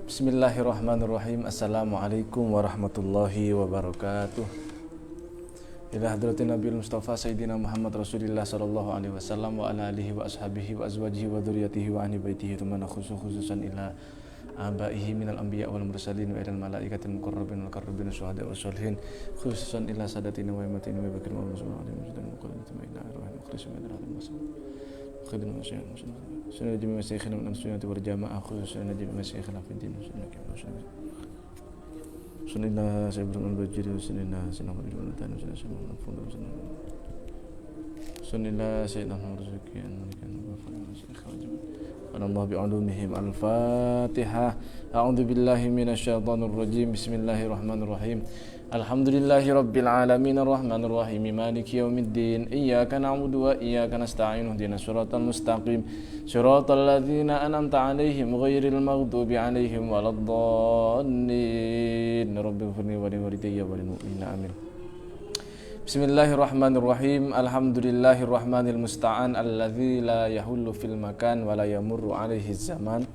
Bismillahirrahmanirrahim. Assalamualaikum warahmatullahi wabarakatuh. Ila hadratin Nabiul Mustafa Sayyidina Muhammad Rasulillah sallallahu alaihi wasallam wa ala alihi wa ashabihi wa azwajihi wa dzurriyyatihi wa ahli baitihi thumma khususan ila abaihi minal anbiya wal mursalin wa ilal malaikatil muqarrabin wal qarrabin syuhada wa sholihin khususan ila sadatina wa imatina wa bakir wa muslimin alaihi wasallam wa qala tamina rahman mukhlisin min al-muslimin khidmatan syai'an sunnah jami' masyayikhina min sunnati wal jamaah khususan jami' masyayikhina fi din sunnah sayyidul bajiri sunnah Muhammad bin Tani sunnah sayyidina Muhammad Zukian kan Allah bi'ulumihim al-Fatihah. A'udzu billahi minasyaitonir rajim. Bismillahirrahmanirrahim. Alhamdulillahi rabbil alamin arrahmanir rahim maliki yaumiddin. Iyyaka na'budu wa iyyaka nasta'in. Ihdinas siratal mustaqim. Siratal ladzina an'amta 'alaihim ghairil maghdubi 'alaihim waladdallin. Rabbighfirli wa li walidayya wa lil mu'minina amin. Bismillahirrahmanirrahim. Alhamdulillahirrahmanil musta'an alladzi la yahullu fil makan wa la yamurru alaihi zaman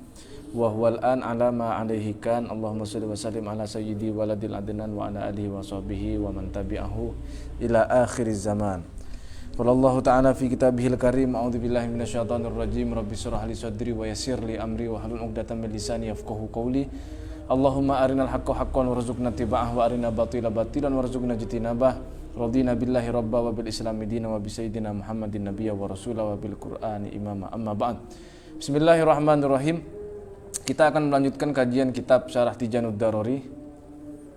wa huwal an ala ma alaihi kan. Allahumma shalli wa sallim ala sayyidi waladil adnan wa ala alihi wa sahbihi wa man tabi'ahu ila akhiriz zaman. Wallahu ta'ala fi kitabihil karim. A'udzu billahi minasyaitonir rajim. Rabbi shrah li sadri wa yassir li amri wa hlul 'uqdatam min lisani yafqahu qawli. Allahumma arinal haqqa haqqan warzuqna ittiba'ahu wa arina batila batilan warzuqna ijtinabah. Radina billahi rabba wa bil islami dina wa bi sayyidina Muhammadin nabiyya wa rasula wa bil qur'ani imama amma ba'd. Bismillahirrahmanirrahim. Kita akan melanjutkan kajian kitab Syarah Tijanud Darori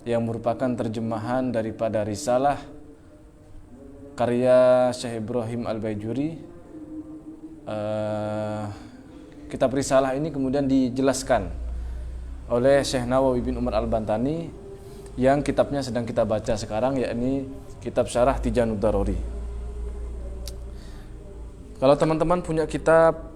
yang merupakan terjemahan daripada risalah karya Syekh Ibrahim Al-Baijuri. Kitab risalah ini kemudian dijelaskan oleh Syekh Nawawi bin Umar Al-Bantani yang kitabnya sedang kita baca sekarang, yakni kitab Syarah Tijanud Darori. Kalau teman-teman punya kitab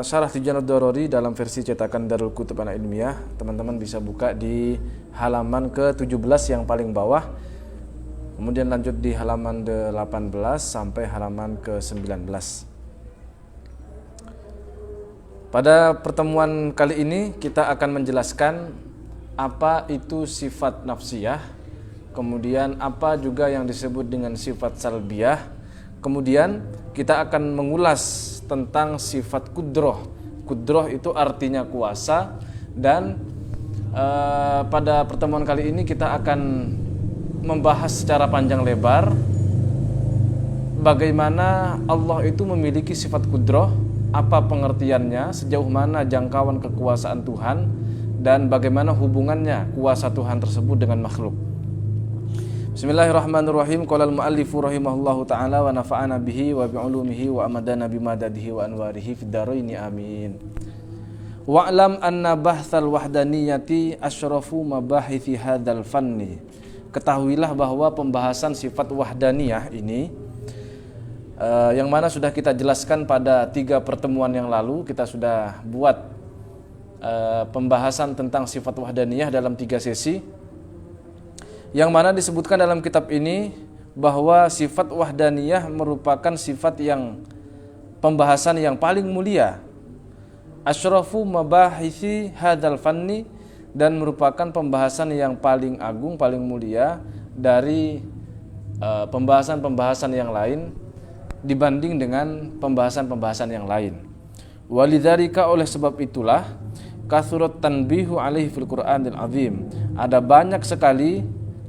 Syarah Tijanud Darori dalam versi cetakan Darul Kutub Anak Ilmiah, teman-teman bisa buka di halaman ke-17 yang paling bawah, kemudian lanjut di halaman ke-18 sampai halaman ke-19. Pada pertemuan kali ini kita akan menjelaskan apa itu sifat nafsiyah, kemudian apa juga yang disebut dengan sifat salbiyah. Kemudian kita akan mengulas tentang sifat kudroh. Kudroh itu artinya kuasa. Dan pada pertemuan kali ini kita akan membahas secara panjang lebar bagaimana Allah itu memiliki sifat kudroh, apa pengertiannya, sejauh mana jangkauan kekuasaan Tuhan, dan bagaimana hubungannya kuasa Tuhan tersebut dengan makhluk. Bismillahirrahmanirrahim. Qala al-muallifu rahimahullahu ta'ala wa nafa'ana bihi wa bi'ulumihi wa amadana bimadadihi wa anwarihi fid dharaini amin. Wa'lam anna bahthal wahdaniyati asyrafu mabahithi hadzal fanni. Ketahuilah bahwa pembahasan sifat wahdaniyah ini yang mana sudah kita jelaskan pada 3 pertemuan yang lalu. Kita sudah buat pembahasan tentang sifat wahdaniyah dalam 3 sesi, yang mana disebutkan dalam kitab ini bahwa sifat wahdaniyah merupakan sifat yang pembahasan yang paling mulia, asyrafu mabahithi hadzal fanni, dan merupakan pembahasan yang paling agung, paling mulia dari pembahasan-pembahasan yang lain dibanding dengan pembahasan-pembahasan yang lain. Walidzalika, oleh sebab itulah, kathurat tanbihu alaihi fil Qur'anil azim. Ada banyak sekali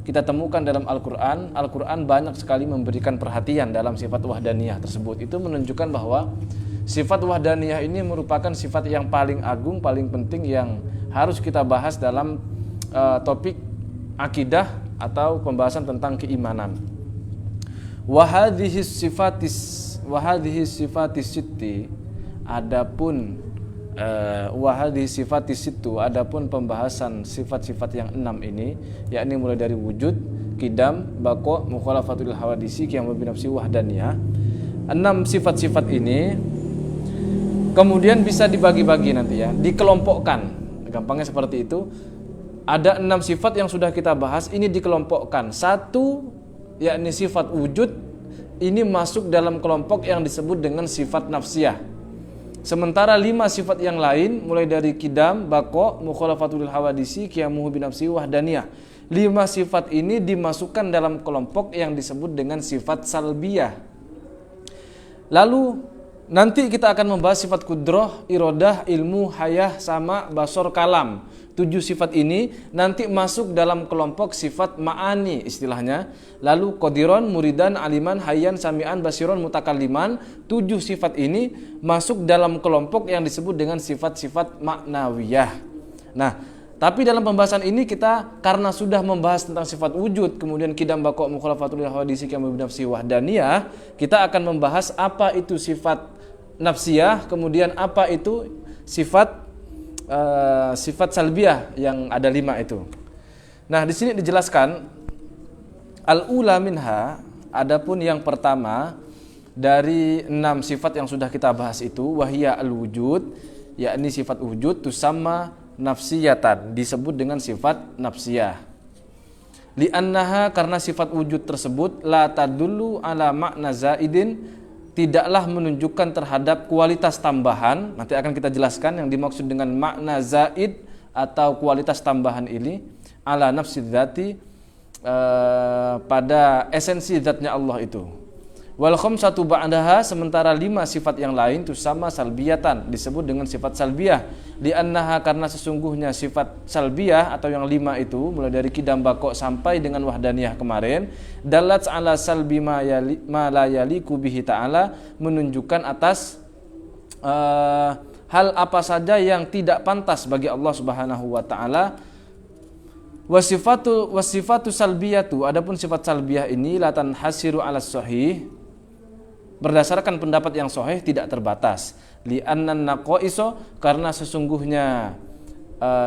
kita temukan dalam Al-Qur'an. Al-Qur'an banyak sekali memberikan perhatian dalam sifat wahdaniyah tersebut. Itu menunjukkan bahwa sifat wahdaniyah ini merupakan sifat yang paling agung, paling penting yang harus kita bahas dalam topik akidah atau pembahasan tentang keimanan. Wa hadhihi sifatis sitti, adapun wahadi sifat itu, adapun pembahasan sifat-sifat yang 6 ini, yakni mulai dari wujud, qidam, baqa, mukhalafatul hawadisi, qiyam bi nafsi, wahdaniyah. 6 sifat-sifat ini kemudian bisa dibagi-bagi nanti ya, dikelompokkan. Gampangnya seperti itu. Ada 6 sifat yang sudah kita bahas, ini dikelompokkan. 1 yakni sifat wujud, ini masuk dalam kelompok yang disebut dengan sifat nafsiyah. Sementara 5 sifat yang lain mulai dari kidam, baqo, mukhalafatul hawadisi, qiyamuhu binafsi, wahdaniyah. 5 sifat ini dimasukkan dalam kelompok yang disebut dengan sifat salbiyah. Lalu nanti kita akan membahas sifat kudrah, iradah, ilmu, hayah, sama, basor, kalam. 7 sifat ini nanti masuk dalam kelompok sifat ma'ani istilahnya. Lalu qadiron, muridan, aliman, hayyan, sami'an, basiron, mutakalliman. 7 sifat ini masuk dalam kelompok yang disebut dengan sifat-sifat maknawiyah. Nah, tapi dalam pembahasan ini kita karena sudah membahas tentang sifat wujud, kemudian kidam, baqo, mukhalafatul hawadisi, qiyamuhu binafsi, wahdaniyah, kita akan membahas apa itu sifat nafsiyah, kemudian apa itu sifat sifat salbiyah yang ada 5 itu. Nah, di sini dijelaskan al-ula minha, adapun yang pertama dari 6 sifat yang sudah kita bahas itu, wahia al-wujud, yakni sifat wujud tusamma nafsiyatan, disebut dengan sifat nafsiyah. Li'annaha, karena sifat wujud tersebut la tadullu ala makna zaidin, tidaklah menunjukkan terhadap kualitas tambahan. Nanti akan kita jelaskan yang dimaksud dengan makna zaid atau kualitas tambahan ini ala nafsi dzati, pada esensi zatnya Allah itu. Wal khamsatu ba'daha, sementara 5 sifat yang lain itu sama salbiyatan, disebut dengan sifat salbiyah. Li'annaha, karena sesungguhnya sifat salbiyah atau yang 5 itu mulai dari kidam, baqo sampai dengan wahdaniyah kemarin, dalat ala salbi ma la yaliku bihi ta'ala, menunjukkan atas hal apa saja yang tidak pantas bagi Allah Subhanahu wa taala. Wasifatu salbiyatu, adapun sifat salbiyah ini latan hasiru ala sahih, berdasarkan pendapat yang sahih tidak terbatas. Li'annan naqaiso, karena sesungguhnya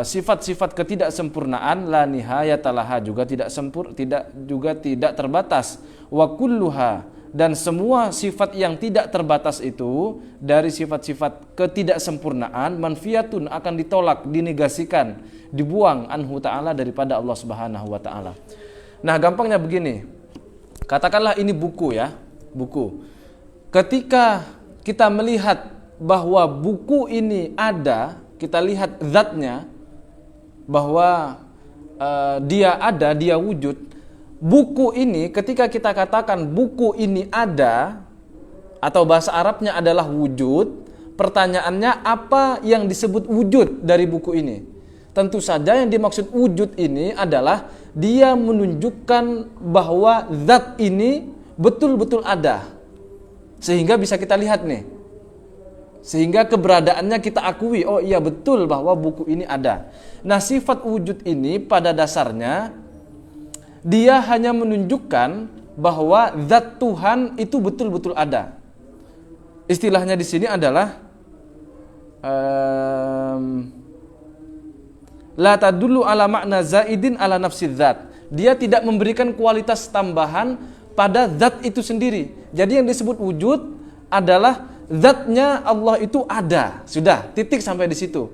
sifat-sifat ketidaksempurnaan la nihayatalaha, juga tidak terbatas. Wa kulluha, dan semua sifat yang tidak terbatas itu dari sifat-sifat ketidaksempurnaan manfiyatun, akan ditolak, dinegasikan, dibuang anhu ta'ala, daripada Allah Subhanahu wa ta'ala. Nah, gampangnya begini. Katakanlah ini buku ya, buku. Ketika kita melihat bahwa buku ini ada, kita lihat zatnya, bahwa dia ada, dia wujud. Buku ini, ketika kita katakan buku ini ada, atau bahasa Arabnya adalah wujud, pertanyaannya apa yang disebut wujud dari buku ini? Tentu saja yang dimaksud wujud ini adalah dia menunjukkan bahwa zat ini betul-betul ada. Sehingga bisa kita lihat nih. Sehingga keberadaannya kita akui, oh iya betul bahwa buku ini ada. Nah, sifat wujud ini pada dasarnya dia hanya menunjukkan bahwa zat Tuhan itu betul-betul ada. Istilahnya di sini adalah la tadullu ala makna zaidin ala nafsi zat. Dia tidak memberikan kualitas tambahan pada zat itu sendiri. Jadi yang disebut wujud adalah zatnya Allah itu ada. Sudah, titik sampai di situ.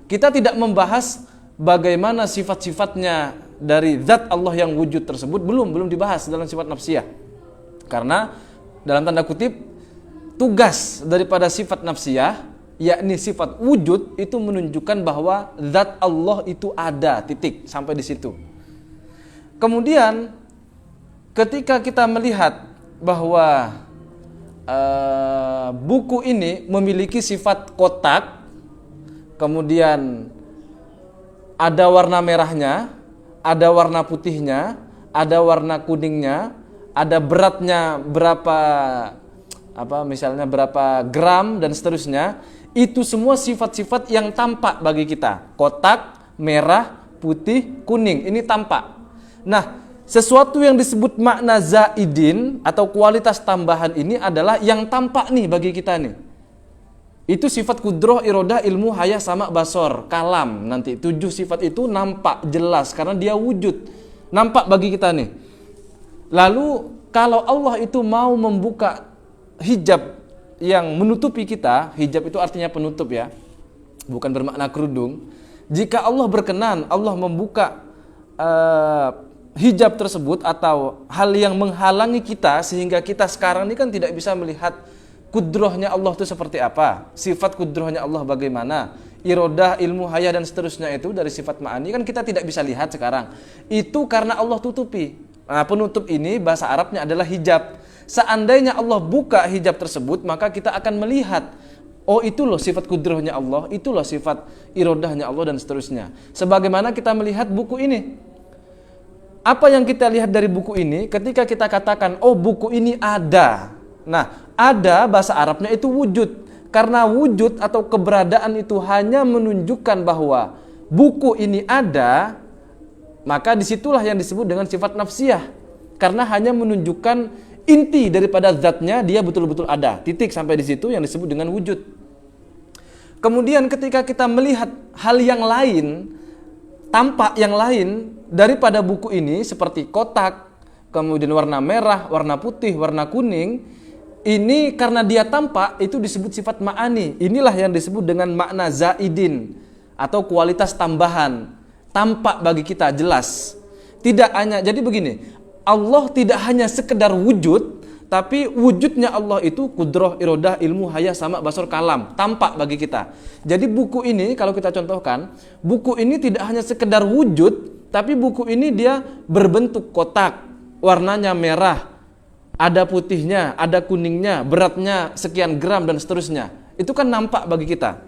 Kita tidak membahas bagaimana sifat-sifatnya dari zat Allah yang wujud tersebut, belum dibahas dalam sifat nafsiyah. Karena dalam tanda kutip tugas daripada sifat nafsiyah, yakni sifat wujud, itu menunjukkan bahwa zat Allah itu ada, titik sampai di situ. Kemudian ketika kita melihat bahwa buku ini memiliki sifat kotak, kemudian ada warna merahnya, ada warna putihnya, ada warna kuningnya, ada beratnya berapa, misalnya berapa gram dan seterusnya. Itu semua sifat-sifat yang tampak bagi kita. Kotak, merah, putih, kuning, ini tampak. Nah, sesuatu yang disebut makna zaidin atau kualitas tambahan ini adalah yang tampak nih bagi kita nih. Itu sifat kudroh, irodah, ilmu, hayah, sama, basor, kalam. Nanti 7 sifat itu nampak jelas karena dia wujud. Nampak bagi kita nih. Lalu kalau Allah itu mau membuka hijab yang menutupi kita, hijab itu artinya penutup ya, bukan bermakna kerudung. Jika Allah berkenan, Allah membuka hijab tersebut atau hal yang menghalangi kita sehingga kita sekarang ini kan tidak bisa melihat kudrohnya Allah itu seperti apa, sifat kudrohnya Allah bagaimana, irodah, ilmu, haya dan seterusnya itu dari sifat ma'ani kan kita tidak bisa lihat sekarang. Itu karena Allah tutupi. Nah, penutup ini bahasa Arabnya adalah hijab. Seandainya Allah buka hijab tersebut, maka kita akan melihat, oh itu loh sifat kudrohnya Allah, itu loh sifat irodahnya Allah dan seterusnya. Sebagaimana kita melihat buku ini. Apa yang kita lihat dari buku ini ketika kita katakan, oh buku ini ada. Nah, ada bahasa Arabnya itu wujud. Karena wujud atau keberadaan itu hanya menunjukkan bahwa buku ini ada, maka disitulah yang disebut dengan sifat nafsiyah. Karena hanya menunjukkan inti daripada zatnya, dia betul-betul ada. Titik sampai di situ yang disebut dengan wujud. Kemudian ketika kita melihat hal yang lain, tampak yang lain daripada buku ini seperti kotak, kemudian warna merah, warna putih, warna kuning, ini karena dia tampak itu disebut sifat ma'ani. Inilah yang disebut dengan makna zaidin atau kualitas tambahan. Tampak bagi kita jelas. Tidak hanya, jadi begini, Allah tidak hanya sekedar wujud, tapi wujudnya Allah itu kudroh, irodah, ilmu, haya, sama, basar, kalam. Tampak bagi kita. Jadi buku ini kalau kita contohkan, buku ini tidak hanya sekedar wujud, tapi buku ini dia berbentuk kotak, warnanya merah, ada putihnya, ada kuningnya, beratnya sekian gram dan seterusnya. Itu kan nampak bagi kita.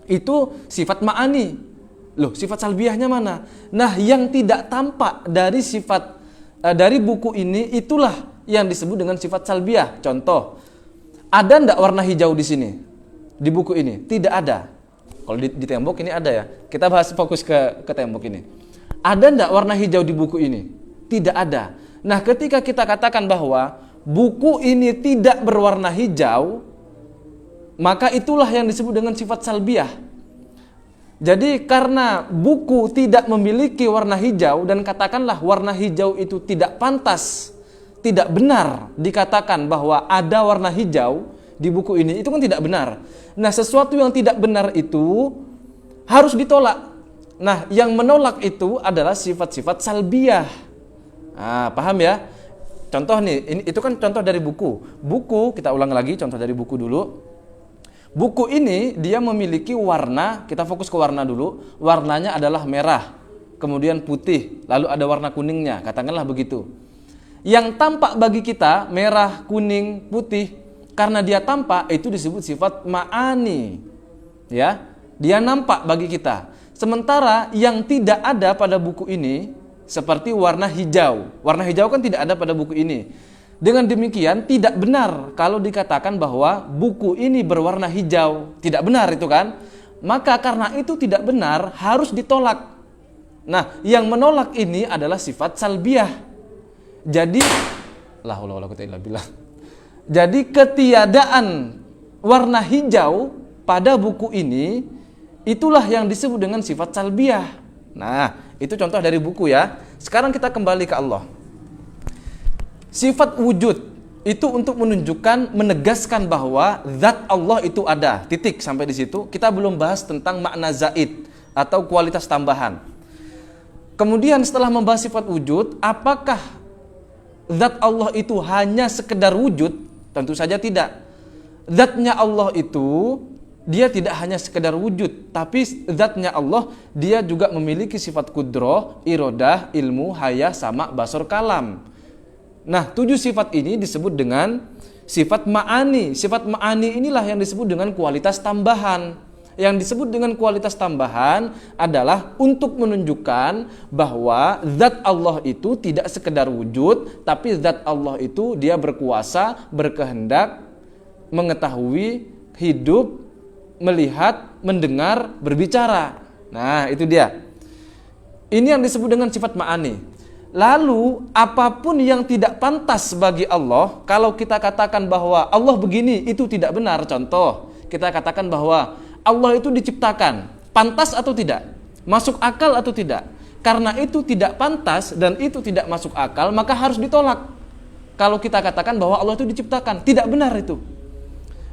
Itu sifat ma'ani. Loh, sifat salbiahnya mana? Nah, yang tidak tampak dari sifat dari buku ini itulah yang disebut dengan sifat salbiah. Contoh, ada enggak warna hijau di sini? Di buku ini? Tidak ada. Kalau di tembok ini ada ya. Kita bahas fokus ke tembok ini. Ada enggak warna hijau di buku ini? Tidak ada. Nah, ketika kita katakan bahwa buku ini tidak berwarna hijau, maka itulah yang disebut dengan sifat salbiah. Jadi karena buku tidak memiliki warna hijau dan katakanlah warna hijau itu tidak pantas, tidak benar dikatakan bahwa ada warna hijau di buku ini, itu kan tidak benar. Nah, sesuatu yang tidak benar itu harus ditolak. Nah, yang menolak itu adalah sifat-sifat salbiah. Nah, paham ya? Contoh nih, itu kan contoh dari buku. Buku, kita ulang lagi contoh dari buku dulu. Buku ini dia memiliki warna, kita fokus ke warna dulu. Warnanya adalah merah, kemudian putih, lalu ada warna kuningnya, katakanlah begitu. Yang tampak bagi kita merah, kuning, putih, karena dia tampak itu disebut sifat ma'ani. Ya, dia nampak bagi kita. Sementara yang tidak ada pada buku ini seperti warna hijau. Warna hijau kan tidak ada pada buku ini. Dengan demikian tidak benar kalau dikatakan bahwa buku ini berwarna hijau. Tidak benar itu kan? Maka karena itu tidak benar harus ditolak. Nah, yang menolak ini adalah sifat salbiah. Jadi Jadi ketiadaan warna hijau pada buku ini itulah yang disebut dengan sifat salbiah. Nah, itu contoh dari buku ya. Sekarang kita kembali ke Allah. Sifat wujud itu untuk menunjukkan, menegaskan bahwa zat Allah itu ada. Titik sampai di situ. Kita belum bahas tentang makna zaid atau kualitas tambahan. Kemudian setelah membahas sifat wujud, apakah zat Allah itu hanya sekedar wujud? Tentu saja tidak. Zatnya Allah itu dia tidak hanya sekedar wujud, tapi zatnya Allah dia juga memiliki sifat kudroh, irodah, ilmu, haya, sama, basar, kalam. Nah, 7 sifat ini disebut dengan sifat ma'ani. Sifat ma'ani inilah yang disebut dengan kualitas tambahan. Yang disebut dengan kualitas tambahan adalah untuk menunjukkan bahwa zat Allah itu tidak sekedar wujud, tapi zat Allah itu dia berkuasa, berkehendak, mengetahui, hidup, melihat, mendengar, berbicara. Nah, itu dia. Ini yang disebut dengan sifat ma'ani. Lalu apapun yang tidak pantas bagi Allah, kalau kita katakan bahwa Allah begini, itu tidak benar. Contoh, kita katakan bahwa Allah itu diciptakan, pantas atau tidak? Masuk akal atau tidak? Karena itu tidak pantas dan itu tidak masuk akal, maka harus ditolak. Kalau kita katakan bahwa Allah itu diciptakan, tidak benar itu.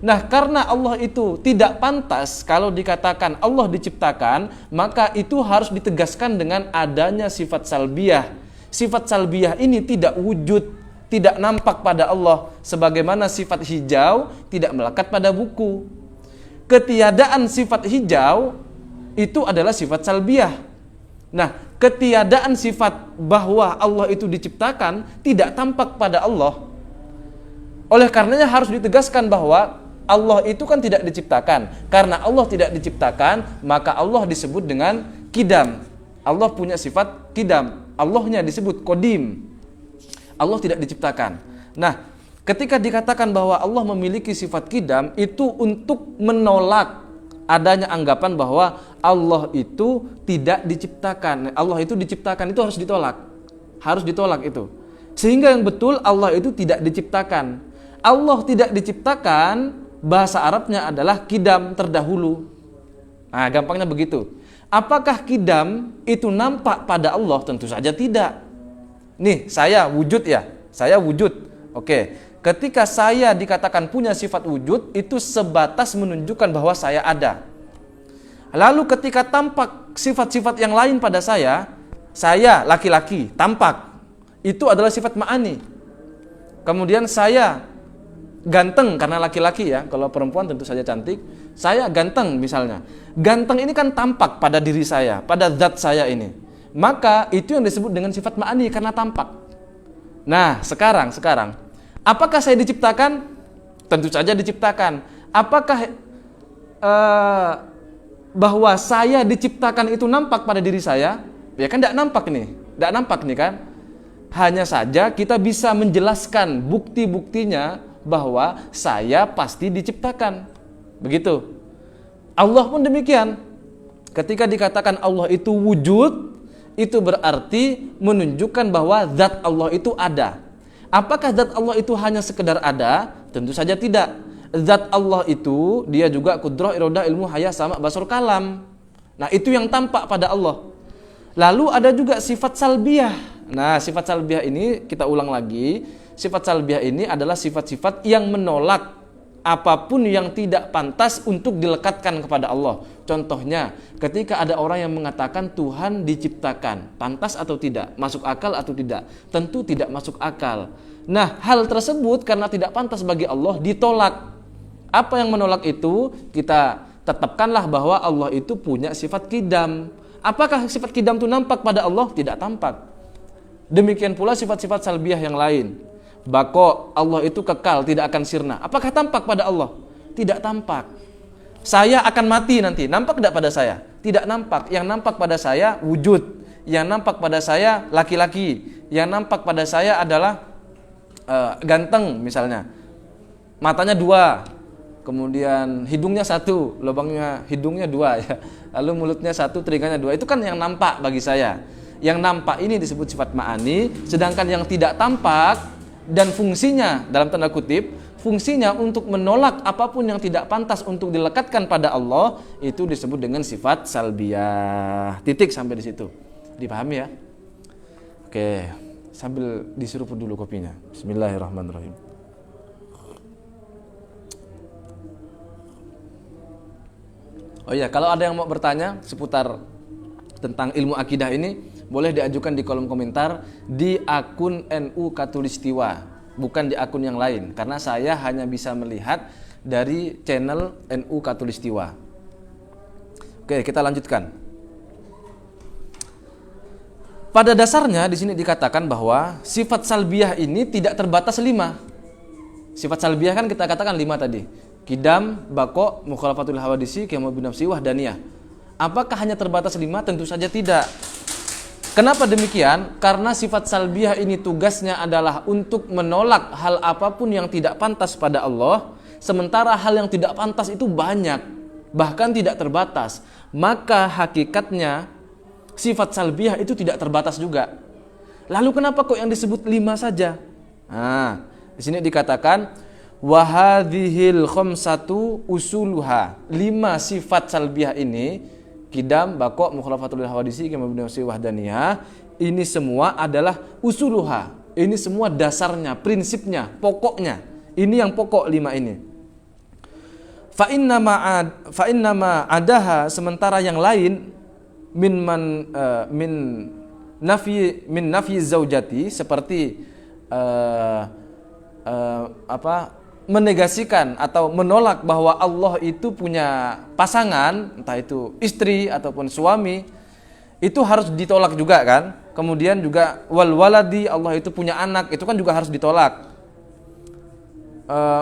Nah, karena Allah itu tidak pantas kalau dikatakan Allah diciptakan, maka itu harus ditegaskan dengan adanya sifat salbiah. Sifat salbiah ini tidak wujud, tidak nampak pada Allah, sebagaimana sifat hijau tidak melekat pada buku. Ketiadaan sifat hijau itu adalah sifat salbiyah. Nah, ketiadaan sifat bahwa Allah itu diciptakan tidak tampak pada Allah. Oleh karenanya harus ditegaskan bahwa Allah itu kan tidak diciptakan. Karena Allah tidak diciptakan, maka Allah disebut dengan qidam. Allah punya sifat qidam. Allahnya disebut qadim. Allah tidak diciptakan. Nah, ketika dikatakan bahwa Allah memiliki sifat qidam, itu untuk menolak adanya anggapan bahwa Allah itu tidak diciptakan. Allah itu diciptakan, itu harus ditolak. Harus ditolak itu. Sehingga yang betul Allah itu tidak diciptakan. Allah tidak diciptakan, bahasa Arabnya adalah qidam, terdahulu. Nah, gampangnya begitu. Apakah qidam itu nampak pada Allah? Tentu saja tidak. Nih, saya wujud ya. Saya wujud. Oke. Ketika saya dikatakan punya sifat wujud, itu sebatas menunjukkan bahwa saya ada. Lalu ketika tampak sifat-sifat yang lain pada saya laki-laki, tampak. Itu adalah sifat ma'ani. Kemudian saya ganteng karena laki-laki ya. Kalau perempuan tentu saja cantik. Saya ganteng misalnya. Ganteng ini kan tampak pada diri saya, pada zat saya ini. Maka itu yang disebut dengan sifat ma'ani karena tampak. Nah, sekarang apakah saya diciptakan? Tentu saja diciptakan. Apakah bahwa saya diciptakan itu nampak pada diri saya? Ya kan tidak nampak nih kan? Hanya saja kita bisa menjelaskan bukti-buktinya bahwa saya pasti diciptakan. Begitu. Allah pun demikian. Ketika dikatakan Allah itu wujud, itu berarti menunjukkan bahwa zat Allah itu ada. Apakah zat Allah itu hanya sekedar ada? Tentu saja tidak. Zat Allah itu dia juga qudrah, iradah, ilmu, haya, sama, basar, kalam. Nah, itu yang tampak pada Allah. Lalu ada juga sifat salbiyah. Nah, sifat salbiyah ini kita ulang lagi. Sifat salbiyah ini adalah sifat-sifat yang menolak apapun yang tidak pantas untuk dilekatkan kepada Allah. Contohnya, ketika ada orang yang mengatakan Tuhan diciptakan, pantas atau tidak? Masuk akal atau tidak? Tentu tidak masuk akal. Nah, hal tersebut karena tidak pantas bagi Allah ditolak. Apa yang menolak itu? Kita tetapkanlah bahwa Allah itu punya sifat qidam. Apakah sifat qidam itu nampak pada Allah? Tidak tampak. Demikian pula sifat-sifat salbiyah yang lain. Bako, Allah itu kekal, tidak akan sirna. Apakah tampak pada Allah? Tidak tampak. Saya akan mati nanti. Nampak tidak pada saya? Tidak nampak. Yang nampak pada saya wujud. Yang nampak pada saya laki-laki. Yang nampak pada saya adalah ganteng misalnya. Matanya 2. Kemudian hidungnya 1, lubangnya hidungnya 2 ya. Lalu mulutnya 1, telinganya 2. Itu kan yang nampak bagi saya. Yang nampak ini disebut sifat ma'ani, sedangkan yang tidak tampak dan fungsinya dalam tanda kutip, fungsinya untuk menolak apapun yang tidak pantas untuk dilekatkan pada Allah, itu disebut dengan sifat salbiyah. Titik sampai di situ. Dipahami ya? Oke, sambil diseruput dulu kopinya. Bismillahirrahmanirrahim. Oh iya, kalau ada yang mau bertanya seputar tentang ilmu akidah ini, boleh diajukan di kolom komentar di akun NU Katulistiwa, bukan di akun yang lain, karena saya hanya bisa melihat dari channel NU Katulistiwa. Oke, kita lanjutkan. Pada dasarnya di sini dikatakan bahwa sifat salbiyah ini tidak terbatas 5. Sifat salbiyah kan kita katakan 5 tadi. Qidam, bako, mukhalafatul hawadisi, qiyamul binafsi, wahdaniyah. Apakah hanya terbatas 5? Tentu saja tidak. Kenapa demikian? Karena sifat salbiyah ini tugasnya adalah untuk menolak hal apapun yang tidak pantas pada Allah, sementara hal yang tidak pantas itu banyak, bahkan tidak terbatas. Maka hakikatnya sifat salbiyah itu tidak terbatas juga. Lalu kenapa kok yang disebut 5 saja? Nah, di sini dikatakan wahadhil khamsatu usuluha. 5 sifat salbiyah ini, qidam, bako, mukhalafatul hawadisi, qiyamul binafsi, wahdaniyah, ini semua adalah usuluha. Ini semua dasarnya, prinsipnya, pokoknya. Ini yang pokok 5 ini. Fa innama adaha, sementara yang lain min nafi zaujati, seperti menegasikan atau menolak bahwa Allah itu punya pasangan, entah itu istri ataupun suami, itu harus ditolak juga kan. Kemudian juga wal waladi, Allah itu punya anak, itu kan juga harus ditolak.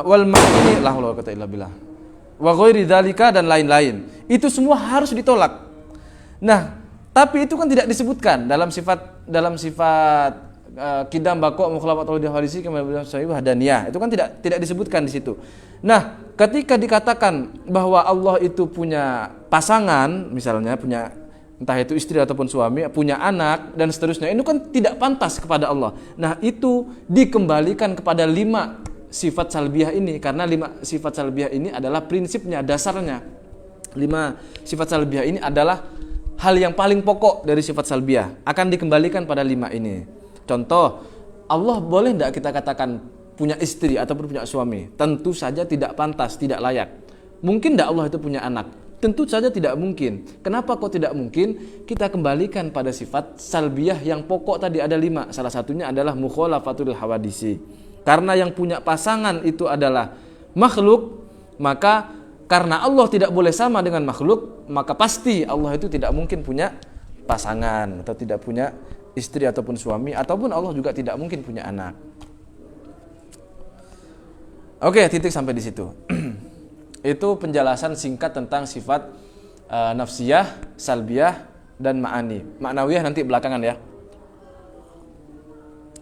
Wal ma'ini la haula wala quwwata illa billah. Wa ghairi dzalika, dan lain-lain. Itu semua harus ditolak. Nah, tapi itu kan tidak disebutkan dalam sifat kidam bako mukhlafatul hadisi kemudian sahih hadaniyah. Itu kan tidak disebutkan di situ. Nah, ketika dikatakan bahwa Allah itu punya pasangan, misalnya punya entah itu istri ataupun suami, punya anak dan seterusnya, itu kan tidak pantas kepada Allah. Nah, itu dikembalikan kepada 5 sifat salbiyah ini, karena 5 sifat salbiyah ini adalah prinsipnya, dasarnya. 5 sifat salbiyah ini adalah hal yang paling pokok dari sifat salbiyah, akan dikembalikan pada 5 ini. Contoh, Allah boleh tidak kita katakan punya istri ataupun punya suami? Tentu saja tidak pantas, tidak layak. Mungkin tidak Allah itu punya anak? Tentu saja tidak mungkin. Kenapa kok tidak mungkin? Kita kembalikan pada sifat salbiyah yang pokok tadi ada 5. Salah satunya adalah mukhalafatul hawadisi. Karena yang punya pasangan itu adalah makhluk, maka karena Allah tidak boleh sama dengan makhluk, maka pasti Allah itu tidak mungkin punya pasangan atau tidak punya istri ataupun suami, ataupun Allah juga tidak mungkin punya anak. Oke, titik sampai di situ. Itu penjelasan singkat tentang sifat nafsiyah, salbiyah, dan ma'ani. Ma'nawiyah nanti belakangan ya.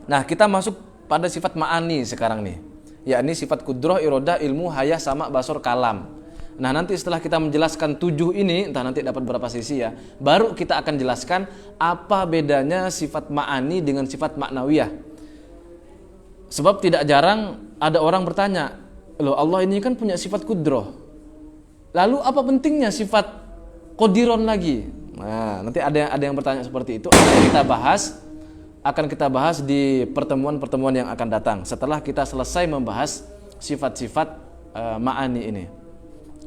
Nah, kita masuk pada sifat ma'ani sekarang nih, yakni sifat kudrah, irodah, ilmu, hayah, sama, basor, kalam. Nah, nanti setelah kita menjelaskan 7 ini, entah nanti dapat berapa sesi ya, baru kita akan jelaskan apa bedanya sifat ma'ani dengan sifat ma'nawiyah. Sebab tidak jarang ada orang bertanya, loh Allah ini kan punya sifat kudrah, lalu apa pentingnya sifat qadiron lagi? Nah, nanti ada yang bertanya seperti itu. Akan kita bahas di pertemuan-pertemuan yang akan datang setelah kita selesai membahas sifat-sifat ma'ani ini.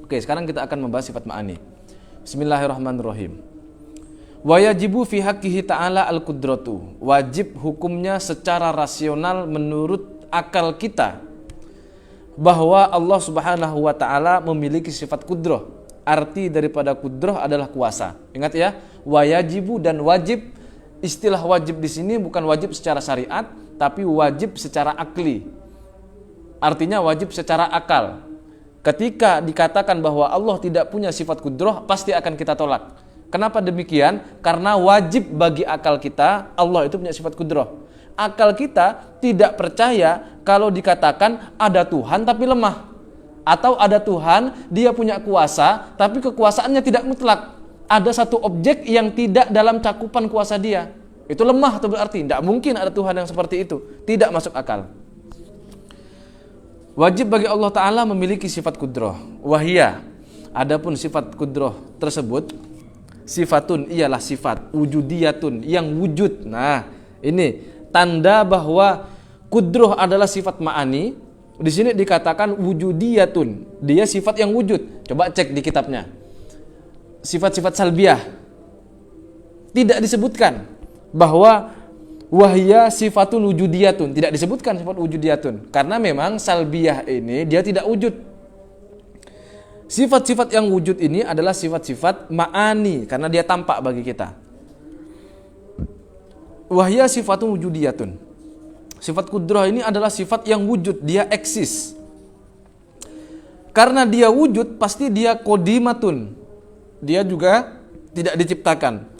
Oke, sekarang kita akan membahas sifat ma'ani. Bismillahirrahmanirrahim. Wa yajibu fi haqqihi ta'ala al-qudratu. Wajib hukumnya secara rasional menurut akal kita bahwa Allah Subhanahu wa taala memiliki sifat kudrah. Arti daripada kudrah adalah kuasa. Ingat ya, wa yajibu dan wajib. Istilah wajib di sini bukan wajib secara syariat, tapi wajib secara akli. Artinya wajib secara akal. Ketika dikatakan bahwa Allah tidak punya sifat kudrah, pasti akan kita tolak. Kenapa demikian? Karena wajib bagi akal kita Allah itu punya sifat kudrah. Akal kita tidak percaya kalau dikatakan ada Tuhan tapi lemah, atau ada Tuhan dia punya kuasa tapi kekuasaannya tidak mutlak. Ada satu objek yang tidak dalam cakupan kuasa dia, itu lemah, atau berarti tidak mungkin ada Tuhan yang seperti itu. Tidak masuk akal. Wajib bagi Allah Ta'ala memiliki sifat kudrah. Wahia, adapun sifat kudrah tersebut, sifatun ialah sifat, wujudiyatun yang wujud. Nah, ini tanda bahwa kudrah adalah sifat ma'ani. Di sini dikatakan wujudiyatun, dia sifat yang wujud. Coba cek di kitabnya. Sifat-sifat salbiyah tidak disebutkan bahwa wahya sifatun wujudiyatun, tidak disebutkan sifat wujudiyatun, karena memang salbiyah ini dia tidak wujud. Sifat-sifat yang wujud ini adalah sifat-sifat ma'ani, karena dia tampak bagi kita. Wahya sifatun wujudiyatun, sifat kudrah ini adalah sifat yang wujud, dia eksis. Karena dia wujud, pasti dia qodimatun, dia juga tidak diciptakan.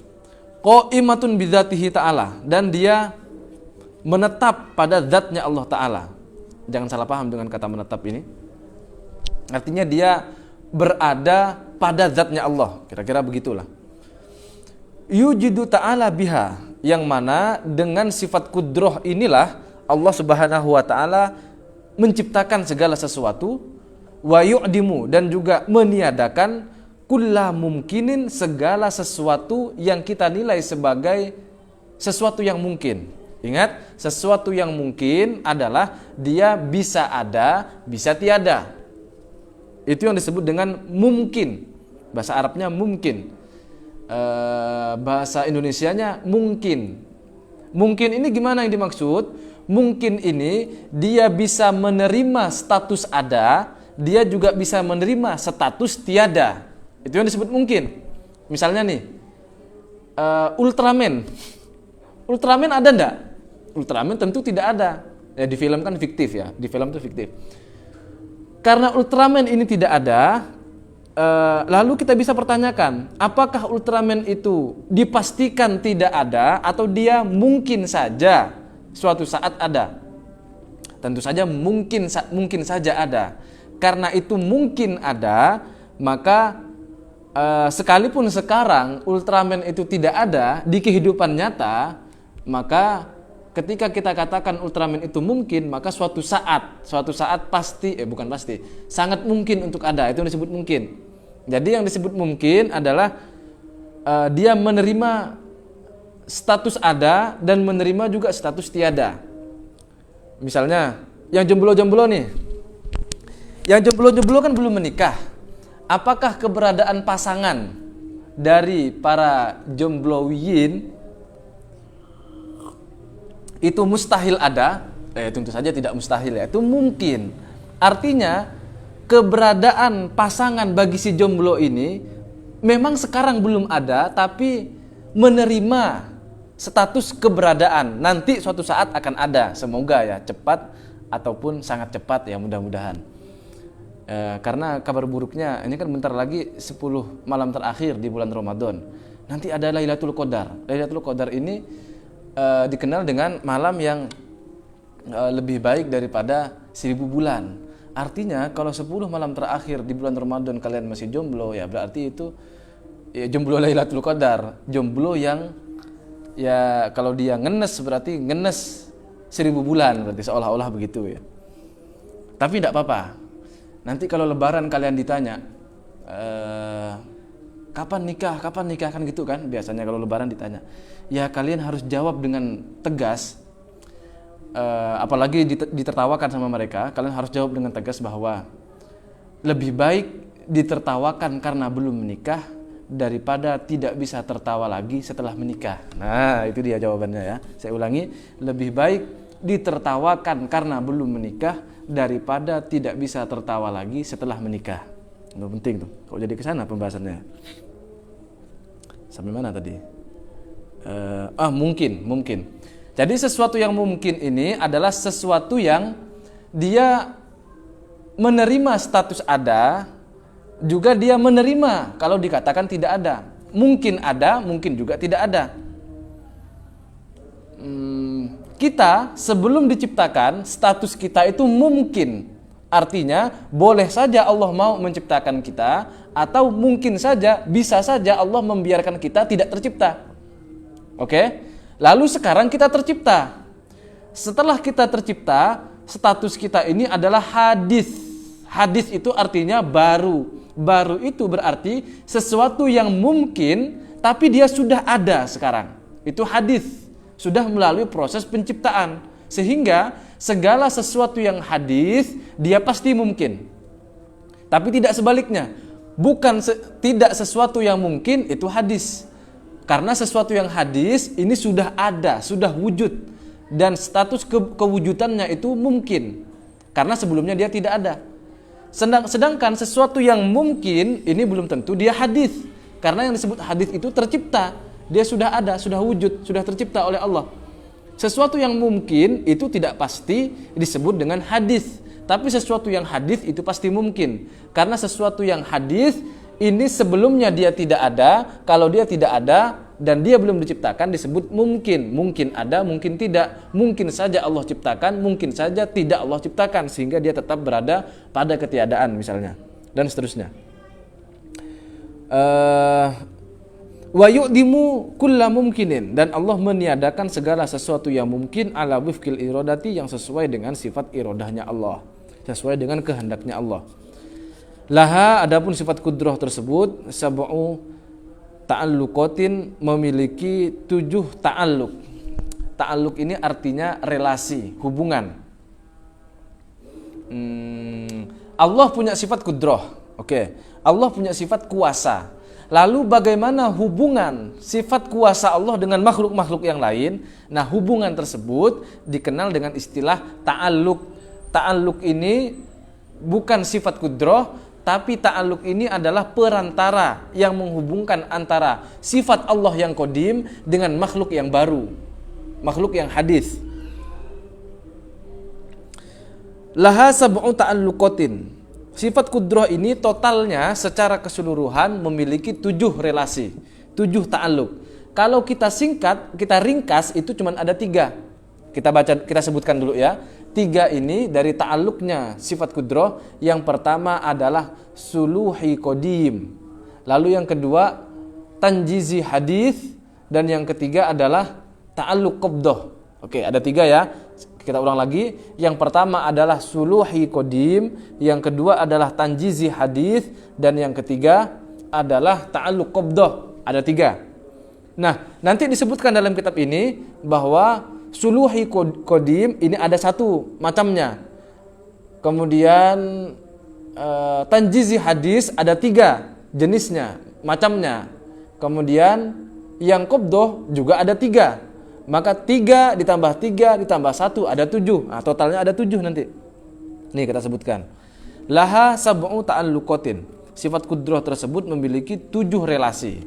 Qaimatun bidzatihi ta'ala, dan dia menetap pada zatnya Allah Ta'ala. Jangan salah paham dengan kata menetap ini. Artinya dia berada pada zatnya Allah, kira-kira begitulah. Yujidu ta'ala biha, yang mana dengan sifat kudrah inilah Allah Subhanahu wa ta'ala menciptakan segala sesuatu, wa yu'dimu, dan juga meniadakan kulla mumkinin, segala sesuatu yang kita nilai sebagai sesuatu yang mungkin. Ingat, sesuatu yang mungkin adalah dia bisa ada, bisa tiada. Itu yang disebut dengan mungkin. Bahasa Arabnya mungkin, bahasa Indonesianya mungkin. Mungkin ini gimana yang dimaksud? mungkin ini dia bisa menerima status ada, dia juga bisa menerima status tiada. Itu yang disebut mungkin. Misalnya nih, Ultraman. Ultraman ada enggak? Ultraman tentu tidak ada. Ya, di film kan fiktif ya, di film itu fiktif. Karena Ultraman ini tidak ada, lalu kita bisa pertanyakan, apakah Ultraman itu dipastikan tidak ada atau dia mungkin saja suatu saat ada? Tentu saja mungkin saja ada. Karena itu mungkin ada, maka sekalipun sekarang Ultraman itu tidak ada di kehidupan nyata, maka ketika kita katakan Ultraman itu mungkin, maka suatu saat pasti, bukan pasti, sangat mungkin untuk ada. Itu yang disebut mungkin. Jadi yang disebut mungkin adalah dia menerima status ada dan menerima juga status tiada. Misalnya yang jomblo-jomblo nih, yang jomblo-jomblo kan belum menikah. Apakah keberadaan pasangan dari para jomblowiyin itu mustahil ada? Tentu saja tidak mustahil ya, itu mungkin. Artinya keberadaan pasangan bagi si jomblo ini memang sekarang belum ada, tapi menerima status keberadaan. Nanti suatu saat akan ada, semoga ya, cepat ataupun sangat cepat ya, mudah-mudahan. Karena kabar buruknya ini kan bentar lagi 10 malam terakhir di bulan Ramadan. Nanti ada Lailatul Qadar. Lailatul Qadar ini dikenal dengan malam yang lebih baik daripada 1000 bulan. Artinya kalau 10 malam terakhir di bulan Ramadan kalian masih jomblo, ya berarti itu ya, jomblo Lailatul Qadar. Jomblo yang ya kalau dia ngenes berarti ngenes 1000 bulan, berarti seolah-olah begitu ya. Tapi tidak apa-apa. Nanti kalau lebaran kalian ditanya, kapan nikah kan gitu kan, biasanya kalau lebaran ditanya. Ya kalian harus jawab dengan tegas, apalagi ditertawakan sama mereka, kalian harus jawab dengan tegas bahwa lebih baik ditertawakan karena belum menikah daripada tidak bisa tertawa lagi setelah menikah. Nah itu dia jawabannya ya. Saya ulangi, lebih baik ditertawakan karena belum menikah daripada tidak bisa tertawa lagi setelah menikah. Itu penting tuh. Kok jadi ke sana pembahasannya? Sampai mana tadi? Mungkin. Jadi sesuatu yang mungkin ini adalah sesuatu yang dia menerima status ada, juga dia menerima kalau dikatakan tidak ada. Mungkin ada, mungkin juga tidak ada. Kita sebelum diciptakan, status kita itu mungkin. Artinya boleh saja Allah mau menciptakan kita, atau mungkin saja, bisa saja Allah membiarkan kita tidak tercipta. Oke? Lalu sekarang kita tercipta. Setelah kita tercipta, status kita ini adalah hadis. Hadis itu artinya baru. Baru itu berarti sesuatu yang mungkin tapi dia sudah ada sekarang. Itu hadis. Sudah melalui proses penciptaan, sehingga segala sesuatu yang hadis dia pasti mungkin. Tapi tidak sebaliknya, tidak sesuatu yang mungkin itu hadis. Karena sesuatu yang hadis ini sudah ada, sudah wujud, dan status kewujudannya itu mungkin. Karena sebelumnya dia tidak ada. Sedangkan sesuatu yang mungkin ini belum tentu dia hadis. Karena yang disebut hadis itu tercipta. Dia sudah ada, sudah wujud, sudah tercipta oleh Allah. Sesuatu yang mungkin itu tidak pasti disebut dengan hadis, tapi sesuatu yang hadis itu pasti mungkin. Karena sesuatu yang hadis ini sebelumnya dia tidak ada, kalau dia tidak ada dan dia belum diciptakan disebut mungkin. Mungkin ada, mungkin tidak. Mungkin saja Allah ciptakan, mungkin saja tidak Allah ciptakan, sehingga dia tetap berada pada ketiadaan misalnya, dan seterusnya. Wa yu'dimu kulla mumkinin, dan Allah meniadakan segala sesuatu yang mungkin ala wifqil iradati, yang sesuai dengan sifat iradahnya Allah, sesuai dengan kehendaknya Allah. Laha, adapun sifat kudrah tersebut, sab'u ta'alluqatin, memiliki 7 ta'alluq. Ta'alluq ini artinya relasi, hubungan. Allah punya sifat kudrah. Oke. Allah punya sifat kuasa. Lalu bagaimana hubungan sifat kuasa Allah dengan makhluk-makhluk yang lain? Nah, hubungan tersebut dikenal dengan istilah ta'alluq. Ta'alluq ini bukan sifat kudrah, tapi ta'alluq ini adalah perantara yang menghubungkan antara sifat Allah yang qadim dengan makhluk yang baru, makhluk yang hadis. Laha sab'u ta'alluqatin. Sifat kudrah ini totalnya secara keseluruhan memiliki 7 relasi, 7 ta'alluq. Kalau kita singkat, kita ringkas, itu cuma ada 3. Kita sebutkan dulu ya. 3 ini dari ta'alluqnya sifat kudrah. Yang pertama adalah suluhi qadim. Lalu yang kedua tanjizi hadis, dan yang ketiga adalah ta'alluq qabdah. Oke, ada 3 ya. Kita ulang lagi. Yang pertama adalah suluhi qadim, yang kedua adalah tanjizi hadis, dan yang ketiga adalah ta'alluq qabdah. Ada 3. Nah, nanti disebutkan dalam kitab ini bahwa suluhi qadim ini ada 1 macamnya. Kemudian tanjizi hadis ada 3 jenisnya, macamnya. Kemudian yang qabdah juga ada 3. Maka 3 ditambah 3 ditambah 1 ada 7. Nah, totalnya ada 7 nanti. Nih kita sebutkan. Laha sab'u ta'alluqatin. Sifat kudrah tersebut memiliki 7 relasi.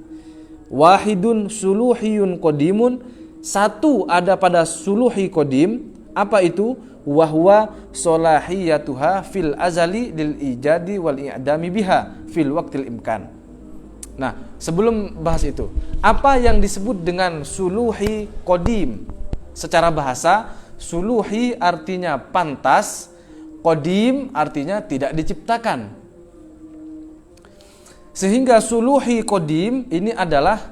Wahidun suluhiyun qadimun. 1 ada pada suluhi qadim. Apa itu? Wahwa solahiyatuha fil azali lil ijadi wal i'dami biha fil waqtil imkan. Nah, sebelum bahas itu, apa yang disebut dengan suluhi qadim? Secara bahasa, suluhi artinya pantas, qadim artinya tidak diciptakan. Sehingga suluhi qadim ini adalah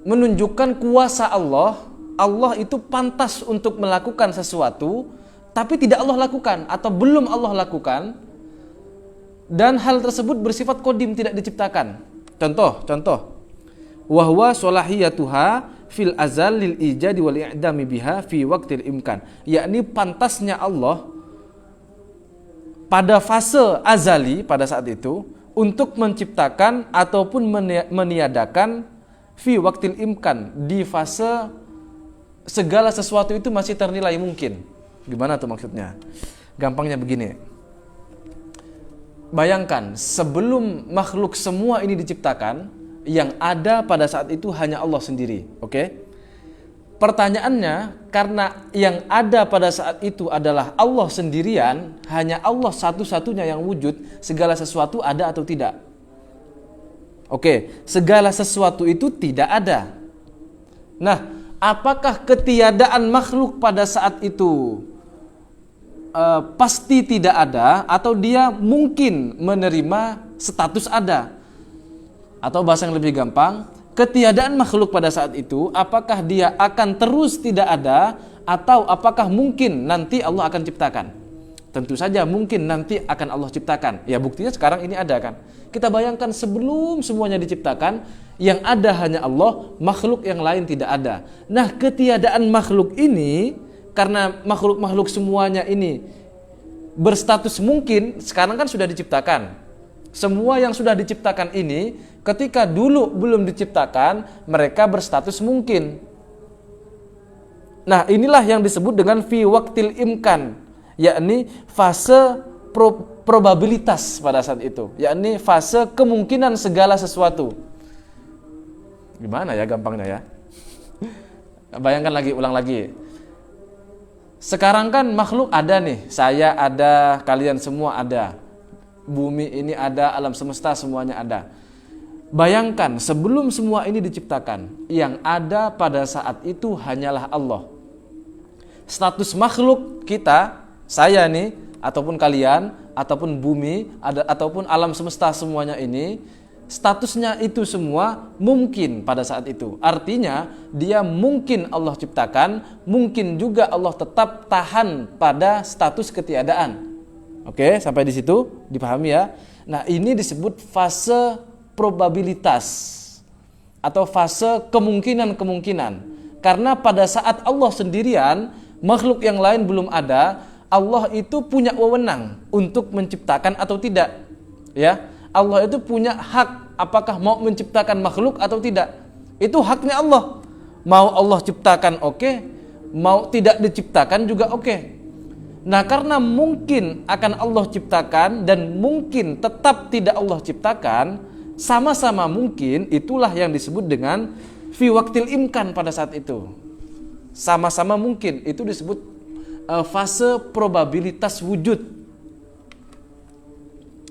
menunjukkan kuasa Allah. Allah itu pantas untuk melakukan sesuatu, tapi tidak Allah lakukan atau belum Allah lakukan. Dan hal tersebut bersifat qadim, tidak diciptakan. Contoh. Wahwa solahiyatuha fil azal lil ijadi wal i'dami biha fi waqtil imkan. Yakni pantasnya Allah pada fase azali pada saat itu untuk menciptakan ataupun meniadakan fi waqtil imkan, di fase segala sesuatu itu masih ternilai mungkin. Gimana tuh maksudnya? Gampangnya begini. Bayangkan, sebelum makhluk semua ini diciptakan, yang ada pada saat itu hanya Allah sendiri. Oke? Pertanyaannya, karena yang ada pada saat itu adalah Allah sendirian, hanya Allah satu-satunya yang wujud, segala sesuatu ada atau tidak? Oke, segala sesuatu itu tidak ada. Nah, apakah ketiadaan makhluk pada saat itu pasti tidak ada, atau dia mungkin menerima status ada? Atau bahasa yang lebih gampang, ketiadaan makhluk pada saat itu apakah dia akan terus tidak ada, atau apakah mungkin nanti Allah akan ciptakan? Tentu saja mungkin nanti akan Allah ciptakan. Ya, buktinya sekarang ini ada kan. Kita bayangkan sebelum semuanya diciptakan, yang ada hanya Allah, makhluk yang lain tidak ada. Nah, ketiadaan makhluk ini, karena makhluk-makhluk semuanya ini berstatus mungkin, sekarang kan sudah diciptakan. Semua yang sudah diciptakan ini, ketika dulu belum diciptakan, mereka berstatus mungkin. Nah, inilah yang disebut dengan fi waqtil imkan, yakni fase probabilitas pada saat itu, yakni fase kemungkinan segala sesuatu. Gimana ya gampangnya ya? Bayangkan lagi, ulang lagi. Sekarang kan makhluk ada nih, saya ada, kalian semua ada, bumi ini ada, alam semesta semuanya ada. Bayangkan sebelum semua ini diciptakan, yang ada pada saat itu hanyalah Allah. Status makhluk kita, saya nih, ataupun kalian, ataupun bumi, ataupun alam semesta semuanya ini, statusnya itu semua mungkin pada saat itu. Artinya dia mungkin Allah ciptakan, mungkin juga Allah tetap tahan pada status ketiadaan. Oke, sampai di situ dipahami ya. Nah, ini disebut fase probabilitas atau fase kemungkinan-kemungkinan. Karena pada saat Allah sendirian, makhluk yang lain belum ada, Allah itu punya wewenang untuk menciptakan atau tidak. Ya, Allah itu punya hak apakah mau menciptakan makhluk atau tidak. Itu haknya Allah. Mau Allah ciptakan oke, mau tidak diciptakan juga oke. Nah, karena mungkin akan Allah ciptakan dan mungkin tetap tidak Allah ciptakan, sama-sama mungkin, itulah yang disebut dengan fi waqtil imkan pada saat itu. Sama-sama mungkin, itu disebut fase probabilitas wujud.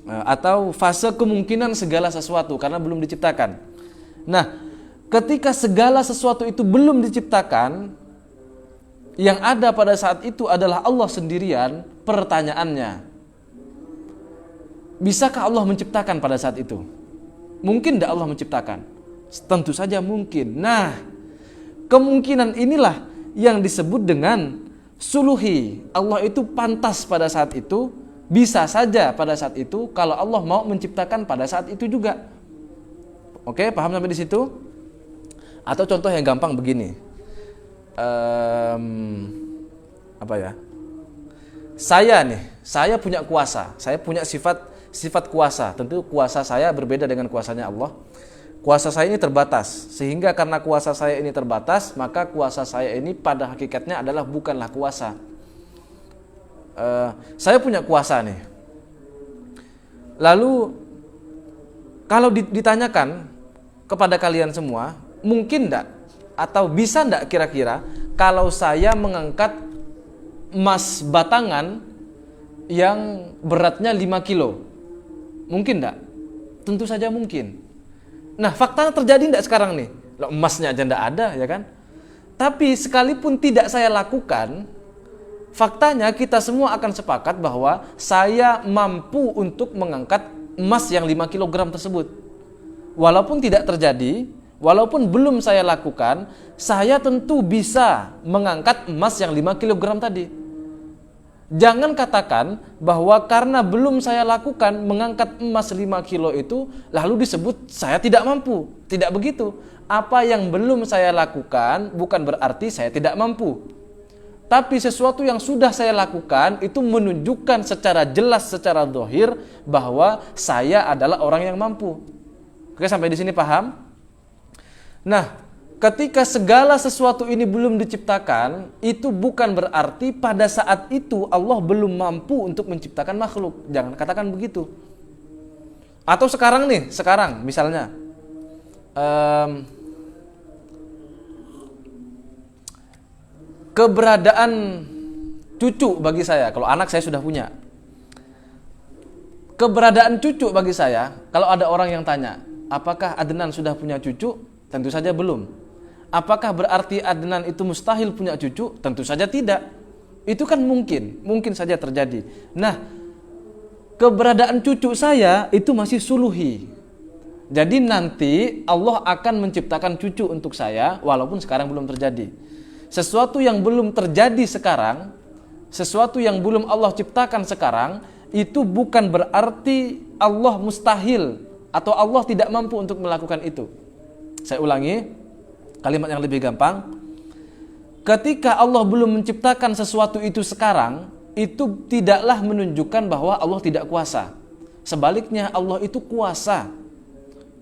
Atau fase kemungkinan segala sesuatu karena belum diciptakan. Nah, ketika segala sesuatu itu belum diciptakan, yang ada pada saat itu adalah Allah sendirian. Pertanyaannya, bisakah Allah menciptakan pada saat itu? Mungkin tidak Allah menciptakan? Tentu saja mungkin. Nah, kemungkinan inilah yang disebut dengan suluhi. Allah itu pantas pada saat itu, bisa saja pada saat itu kalau Allah mau menciptakan pada saat itu juga. Oke, paham sampai di situ? Atau contoh yang gampang begini. Apa ya? Saya punya kuasa, saya punya sifat kuasa. Tentu kuasa saya berbeda dengan kuasanya Allah. Kuasa saya ini terbatas, sehingga karena kuasa saya ini terbatas, maka kuasa saya ini pada hakikatnya adalah bukanlah kuasa. Saya punya kuasa nih. Lalu kalau ditanyakan kepada kalian semua, mungkin enggak atau bisa enggak kira-kira kalau saya mengangkat emas batangan yang beratnya 5 kilo? Mungkin enggak? Tentu saja mungkin. Nah, faktanya terjadi enggak sekarang nih? Loh, emasnya aja enggak ada, ya kan? Tapi sekalipun tidak saya lakukan, faktanya kita semua akan sepakat bahwa saya mampu untuk mengangkat emas yang 5 kg tersebut. Walaupun tidak terjadi, walaupun belum saya lakukan, saya tentu bisa mengangkat emas yang 5 kg tadi. Jangan katakan bahwa karena belum saya lakukan mengangkat emas 5 kilo itu, lalu disebut saya tidak mampu. Tidak begitu. Apa yang belum saya lakukan bukan berarti saya tidak mampu. Tapi sesuatu yang sudah saya lakukan itu menunjukkan secara jelas, secara zahir bahwa saya adalah orang yang mampu. Oke, sampai di sini paham? Nah, ketika segala sesuatu ini belum diciptakan, itu bukan berarti pada saat itu Allah belum mampu untuk menciptakan makhluk. Jangan katakan begitu. Atau sekarang misalnya, keberadaan cucu bagi saya, kalau anak saya sudah punya, keberadaan cucu bagi saya, kalau ada orang yang tanya, apakah Adnan sudah punya cucu? Tentu saja belum. Apakah berarti Adnan itu mustahil punya cucu? Tentu saja tidak. Itu kan mungkin saja terjadi. Nah, keberadaan cucu saya itu masih suluhi. Jadi nanti Allah akan menciptakan cucu untuk saya walaupun sekarang belum terjadi. Sesuatu yang belum terjadi sekarang, sesuatu yang belum Allah ciptakan sekarang, itu bukan berarti Allah mustahil atau Allah tidak mampu untuk melakukan itu. Saya ulangi kalimat yang lebih gampang. Ketika Allah belum menciptakan sesuatu itu sekarang, itu tidaklah menunjukkan bahwa Allah tidak kuasa. Sebaliknya Allah itu kuasa.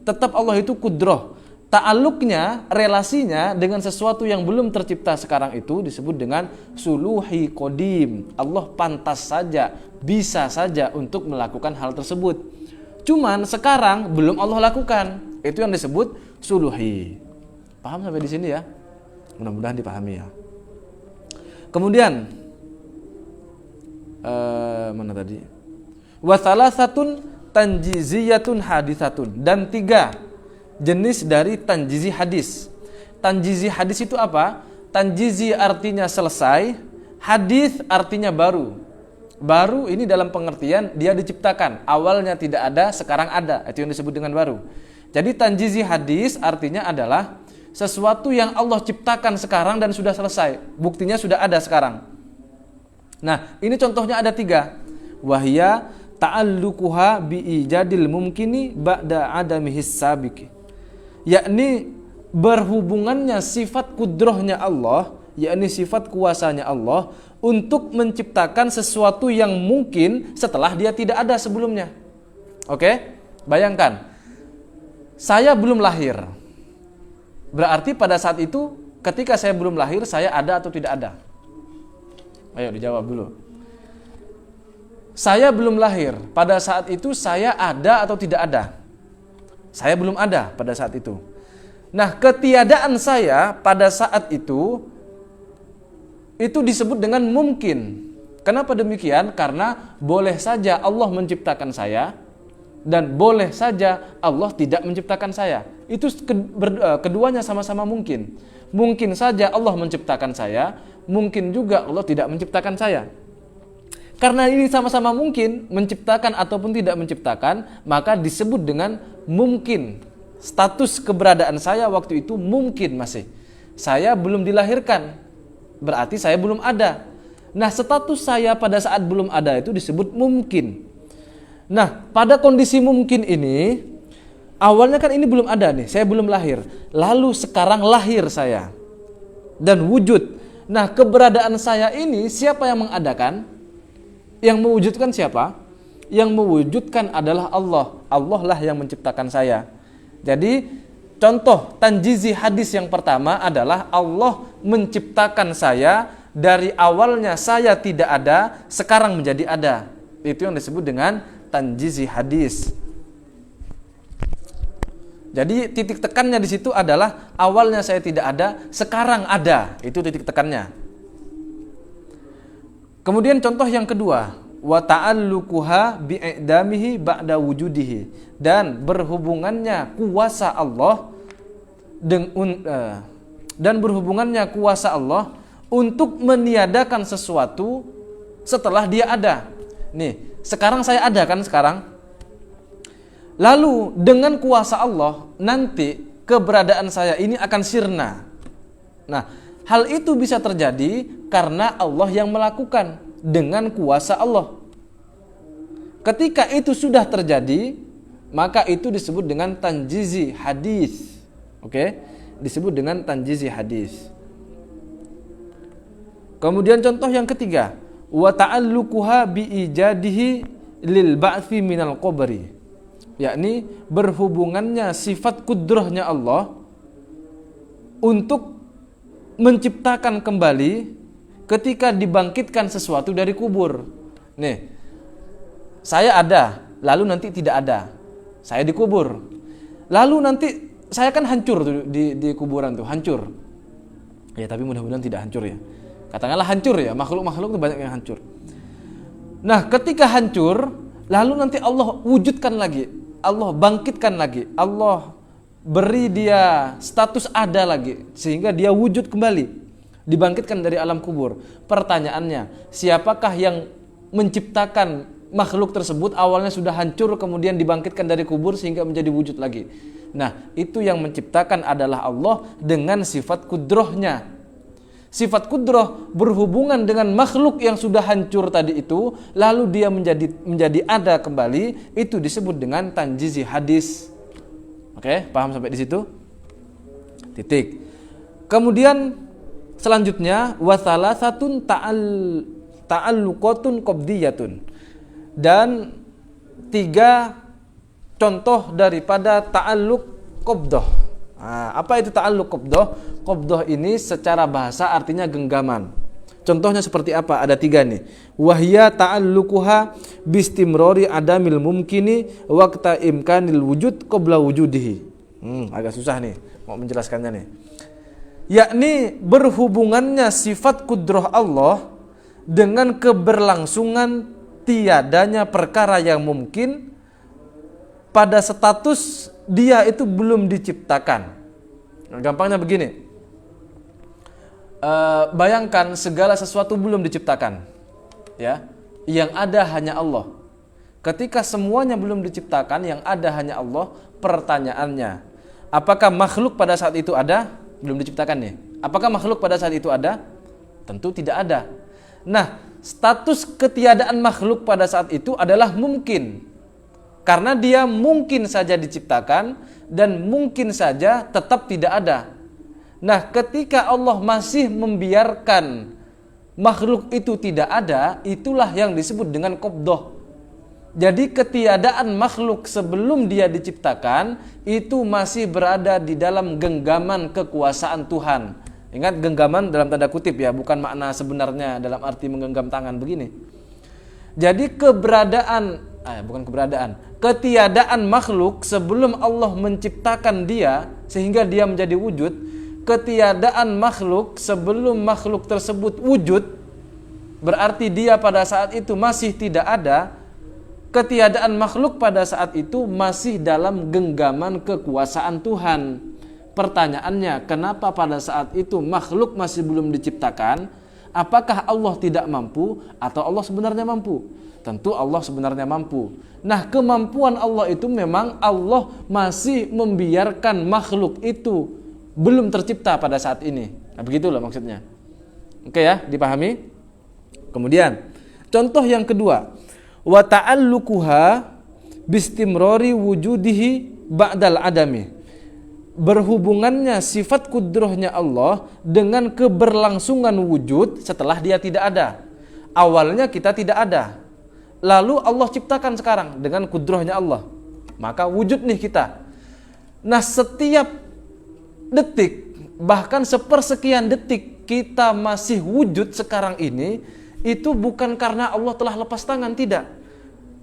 Tetap Allah itu kudrah. Ta'aluknya, relasinya dengan sesuatu yang belum tercipta sekarang itu disebut dengan suluhi qadim. Allah pantas saja, bisa saja untuk melakukan hal tersebut. Cuman sekarang belum Allah lakukan. Itu yang disebut suluhi. Paham sampai di sini ya? Mudah-mudahan dipahami ya. Kemudian mana tadi? Wa thalathatun tanjiziyatun haditsatun, dan 3 jenis dari tanjizi hadis. Tanjizi hadis itu apa? Tanjizi artinya selesai, hadis artinya baru. Baru ini dalam pengertian dia diciptakan, awalnya tidak ada, sekarang ada. Itu yang disebut dengan baru. Jadi tanjizi hadis artinya adalah sesuatu yang Allah ciptakan sekarang dan sudah selesai. Buktinya sudah ada sekarang. Nah, ini contohnya ada 3. Wahya ta'alluquha bi'ijadil mumkini ba'da adamihis sabiqi. Yakni berhubungannya sifat kudrohnya Allah, yakni sifat kuasanya Allah untuk menciptakan sesuatu yang mungkin setelah dia tidak ada sebelumnya. Oke? Bayangkan, saya belum lahir. Berarti pada saat itu, ketika saya belum lahir, saya ada atau tidak ada? Ayo dijawab dulu. Saya belum lahir, pada saat itu saya ada atau tidak ada? Saya belum ada pada saat itu. Nah, ketiadaan saya pada saat itu disebut dengan mungkin. Kenapa demikian? Karena boleh saja Allah menciptakan saya, dan boleh saja Allah tidak menciptakan saya. Itu keduanya sama-sama mungkin. Mungkin saja Allah menciptakan saya, mungkin juga Allah tidak menciptakan saya. Karena ini sama-sama mungkin, menciptakan ataupun tidak menciptakan, maka disebut dengan mungkin. Status keberadaan saya waktu itu mungkin masih. Saya belum dilahirkan, berarti saya belum ada. Nah, status saya pada saat belum ada itu disebut mungkin. Nah, pada kondisi mungkin ini, awalnya kan ini belum ada nih, saya belum lahir. Lalu sekarang lahir saya dan wujud. Nah, keberadaan saya ini siapa yang mengadakan? Yang mewujudkan siapa? Yang mewujudkan adalah Allah. Allah lah yang menciptakan saya. Jadi, contoh tanjizi hadis yang pertama adalah Allah menciptakan saya dari awalnya saya tidak ada, sekarang menjadi ada. Itu yang disebut dengan tanjizi hadis. Jadi titik tekannya di situ adalah awalnya saya tidak ada, sekarang ada. Itu titik tekannya. Kemudian contoh yang kedua, wa ta'alluquha bi'idamihi ba'da wujudihi, dan berhubungannya kuasa Allah dan berhubungannya kuasa Allah untuk meniadakan sesuatu setelah dia ada. Nih, sekarang saya ada kan sekarang. Lalu dengan kuasa Allah nanti keberadaan saya ini akan sirna. Nah, hal itu bisa terjadi karena Allah yang melakukan dengan kuasa Allah. Ketika itu sudah terjadi, maka itu disebut dengan tanjizi hadis. Oke? Disebut dengan tanjizi hadis. Kemudian contoh yang ketiga, wa ta'alluquha bi ijadihi lil ba'thi minal qabri, yakni berhubungannya sifat kudrahnya Allah untuk menciptakan kembali ketika dibangkitkan sesuatu dari kubur. Nih, saya ada, lalu nanti tidak ada. Saya dikubur. Lalu nanti saya kan hancur tuh di kuburan tuh, hancur. Ya, tapi mudah-mudahan tidak hancur ya. Katakanlah hancur ya, makhluk-makhluk itu banyak yang hancur. Nah, ketika hancur, lalu nanti Allah wujudkan lagi, Allah bangkitkan lagi, Allah beri dia status ada lagi, sehingga dia wujud kembali, dibangkitkan dari alam kubur. Pertanyaannya, siapakah yang menciptakan makhluk tersebut awalnya sudah hancur, kemudian dibangkitkan dari kubur sehingga menjadi wujud lagi? Nah, itu yang menciptakan adalah Allah dengan sifat kudrohnya. Sifat kudroh berhubungan dengan makhluk yang sudah hancur tadi itu, lalu dia menjadi ada kembali, itu disebut dengan tanjizi hadis. Oke, paham sampai di situ? Titik. Kemudian selanjutnya wasalasatun ta'alluqatun qabdiyatun. Dan 3 contoh daripada ta'alluq qabdah. Nah, apa itu ta'alluq qabdah? Qabdah ini secara bahasa artinya genggaman. Contohnya seperti apa? Ada 3 nih. Wahya ta'alluquha bistimrori adamil mumkini waqta imkanil wujud qabla wujudihi. Agak susah nih mau menjelaskannya nih. Yakni berhubungannya sifat kudrah Allah dengan keberlangsungan tiadanya perkara yang mungkin pada status dia itu belum diciptakan. Nah, gampangnya begini, bayangkan segala sesuatu belum diciptakan, ya, yang ada hanya Allah. Ketika semuanya belum diciptakan, yang ada hanya Allah, pertanyaannya, apakah makhluk pada saat itu ada? Belum diciptakan nih. Apakah makhluk pada saat itu ada? Tentu tidak ada. Nah, status ketiadaan makhluk pada saat itu adalah mungkin. Karena dia mungkin saja diciptakan dan mungkin saja tetap tidak ada. Nah, ketika Allah masih membiarkan makhluk itu tidak ada, itulah yang disebut dengan qabdah. Jadi ketiadaan makhluk sebelum dia diciptakan itu masih berada di dalam genggaman kekuasaan Tuhan. Ingat, genggaman dalam tanda kutip ya, bukan makna sebenarnya dalam arti menggenggam tangan begini. Jadi ketiadaan makhluk sebelum Allah menciptakan dia sehingga dia menjadi wujud, ketiadaan makhluk sebelum makhluk tersebut wujud berarti dia pada saat itu masih tidak ada. Ketiadaan makhluk pada saat itu masih dalam genggaman kekuasaan Tuhan. Pertanyaannya, kenapa pada saat itu makhluk masih belum diciptakan? Apakah Allah tidak mampu atau Allah sebenarnya mampu? Tentu Allah sebenarnya mampu. Nah, kemampuan Allah itu memang Allah masih membiarkan makhluk itu belum tercipta pada saat ini. Nah, begitulah maksudnya. Oke ya, dipahami? Kemudian, contoh yang kedua, wa ta'alluquha bistimrari wujudihi ba'dal adami. Berhubungannya sifat kudrahnya Allah dengan keberlangsungan wujud setelah dia tidak ada. Awalnya kita tidak ada, lalu Allah ciptakan sekarang dengan kudrahnya Allah, maka wujud nih kita. Nah, setiap detik, bahkan sepersekian detik kita masih wujud sekarang ini, itu bukan karena Allah telah lepas tangan, tidak.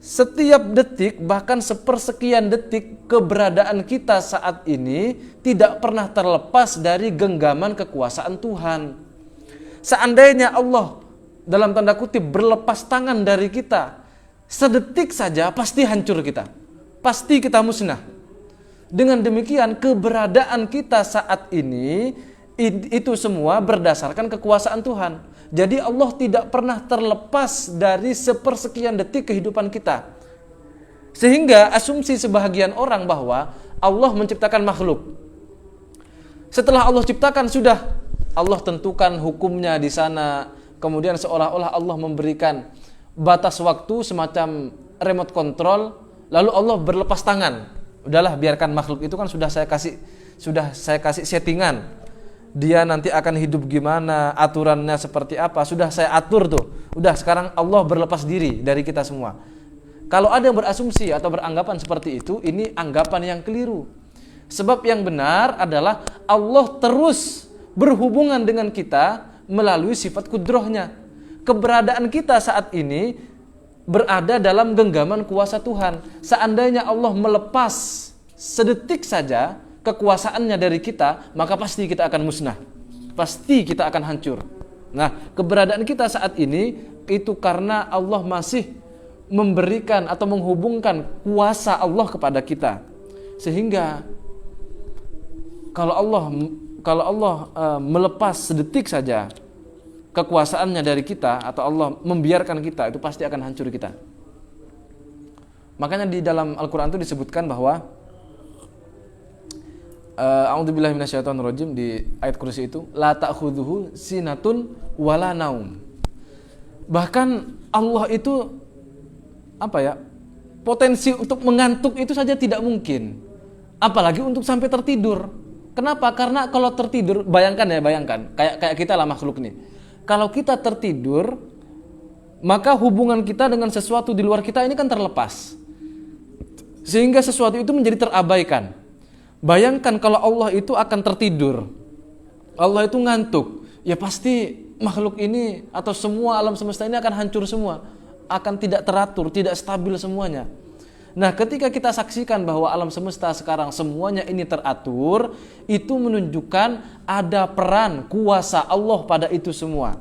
Setiap detik, bahkan sepersekian detik keberadaan kita saat ini tidak pernah terlepas dari genggaman kekuasaan Tuhan. Seandainya Allah dalam tanda kutip berlepas tangan dari kita, sedetik saja pasti hancur kita, pasti kita musnah. Dengan demikian keberadaan kita saat ini itu semua berdasarkan kekuasaan Tuhan. Jadi Allah tidak pernah terlepas dari sepersekian detik kehidupan kita. Sehingga asumsi sebahagian orang bahwa Allah menciptakan makhluk. Setelah Allah ciptakan sudah Allah tentukan hukumnya di sana. Kemudian seolah-olah Allah memberikan batas waktu semacam remote control, lalu Allah berlepas tangan. Udahlah, biarkan makhluk itu kan sudah saya kasih settingan. Dia nanti akan hidup gimana, aturannya seperti apa, sudah saya atur tuh. Udah, sekarang Allah berlepas diri dari kita semua. Kalau ada yang berasumsi atau beranggapan seperti itu, ini anggapan yang keliru. Sebab yang benar adalah Allah terus berhubungan dengan kita melalui sifat kudrahnya. Keberadaan kita saat ini berada dalam genggaman kuasa Tuhan. Seandainya Allah melepas sedetik saja kekuasaannya dari kita, maka pasti kita akan musnah, pasti kita akan hancur. Nah, keberadaan kita saat ini itu karena Allah masih memberikan atau menghubungkan kuasa Allah kepada kita, sehingga kalau Allah melepas sedetik saja kekuasaannya dari kita, atau Allah membiarkan kita, itu pasti akan hancur kita. Makanya di dalam Al-Quran itu disebutkan bahwa a'udzubillahi minasyaitonirrajim di ayat kursi itu, la ta'khudhuhu sinatun wala naum. Bahkan Allah itu potensi untuk mengantuk itu saja tidak mungkin, apalagi untuk sampai tertidur. Kenapa? Karena kalau tertidur, bayangkan kayak kita lah makhluk nih. Kalau kita tertidur, maka hubungan kita dengan sesuatu di luar kita ini kan terlepas, sehingga sesuatu itu menjadi terabaikan. Bayangkan kalau Allah itu akan tertidur, Allah itu ngantuk, ya pasti makhluk ini atau semua alam semesta ini akan hancur semua, akan tidak teratur, tidak stabil semuanya. Nah, ketika kita saksikan bahwa alam semesta sekarang semuanya ini teratur, itu menunjukkan ada peran kuasa Allah pada itu semua.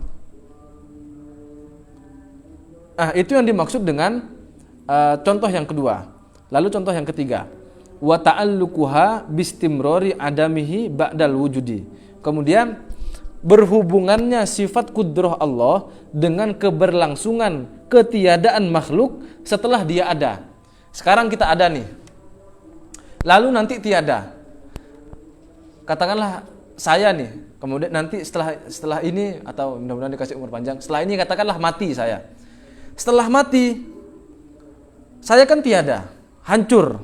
Nah, itu yang dimaksud dengan contoh yang kedua. Lalu contoh yang ketiga, wa ta'alluquha bistimrari adamihi ba'dal wujudi. Kemudian berhubungannya sifat kudrah Allah dengan keberlangsungan ketiadaan makhluk setelah dia ada. Sekarang kita ada nih, lalu nanti tiada. Katakanlah saya nih, kemudian nanti setelah ini, atau mudah-mudahan dikasih umur panjang, setelah ini katakanlah mati saya. Setelah mati, saya kan tiada, hancur.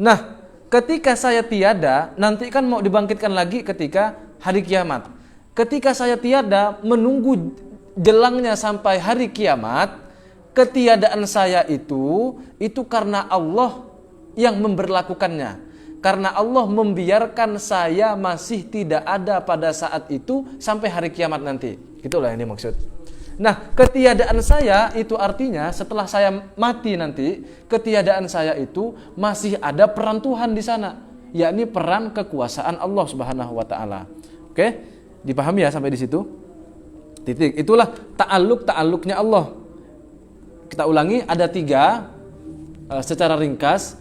Nah, ketika saya tiada, nanti kan mau dibangkitkan lagi ketika hari kiamat. Ketika saya tiada, menunggu jelangnya sampai hari kiamat, ketiadaan saya itu karena Allah yang memberlakukannya. Karena Allah membiarkan saya masih tidak ada pada saat itu sampai hari kiamat nanti. Itulah yang dimaksud. Nah, ketiadaan saya itu artinya setelah saya mati nanti, ketiadaan saya itu masih ada peran Tuhan di sana, yakni peran kekuasaan Allah Subhanahu wa taala. Oke? Dipahami ya sampai di situ? Titik. Itulah ta'alluq-ta'alluqnya Allah. Kita ulangi, ada 3 secara ringkas.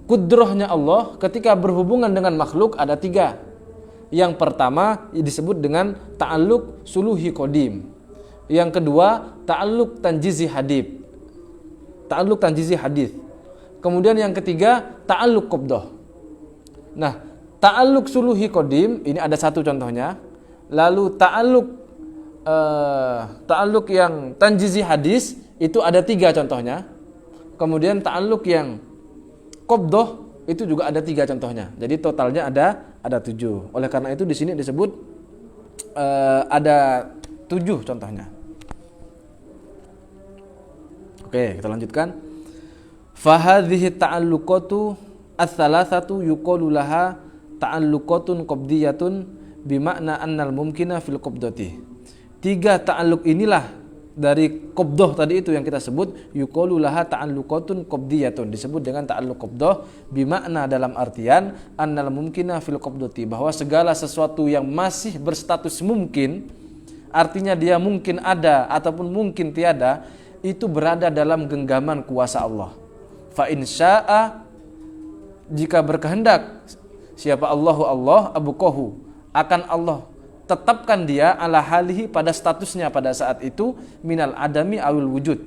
Kudrohnya Allah ketika berhubungan dengan makhluk ada 3. Yang pertama disebut dengan ta'alluq suluhi qadim. Yang kedua ta'alluq tanjizi hadith. Ta'alluq tanjizi hadith. Kemudian yang ketiga ta'alluq qabdah. Nah, ta'alluq suluhi qadim ini ada 1 contohnya. Lalu ta'alluq yang tanjizi hadis itu ada 3 contohnya. Kemudian ta'alluq yang qabdah itu juga ada 3 contohnya. Jadi totalnya ada 7. Oleh karena itu di sini disebut ada 7 contohnya. Oke, kita lanjutkan. Fahadhihi ta'alluqatu ats-tsalatsatu yuqalu laha ta'alluqatun qabdiyatun bimakna annal mumkina fil qabdati. 3 ta'alluq inilah dari qabdah tadi itu yang kita sebut yuqalu laha ta'alluqatun qabdiyatun, disebut dengan ta'alluq qabdah bimakna dalam artian annal mumkina fil qabdati, bahwa segala sesuatu yang masih berstatus mungkin, artinya dia mungkin ada ataupun mungkin tiada, itu berada dalam genggaman kuasa Allah. Fa in syaa, jika berkehendak siapa Allah abqahu, akan Allah tetapkan dia ala halihi pada statusnya pada saat itu minal adami awil wujud,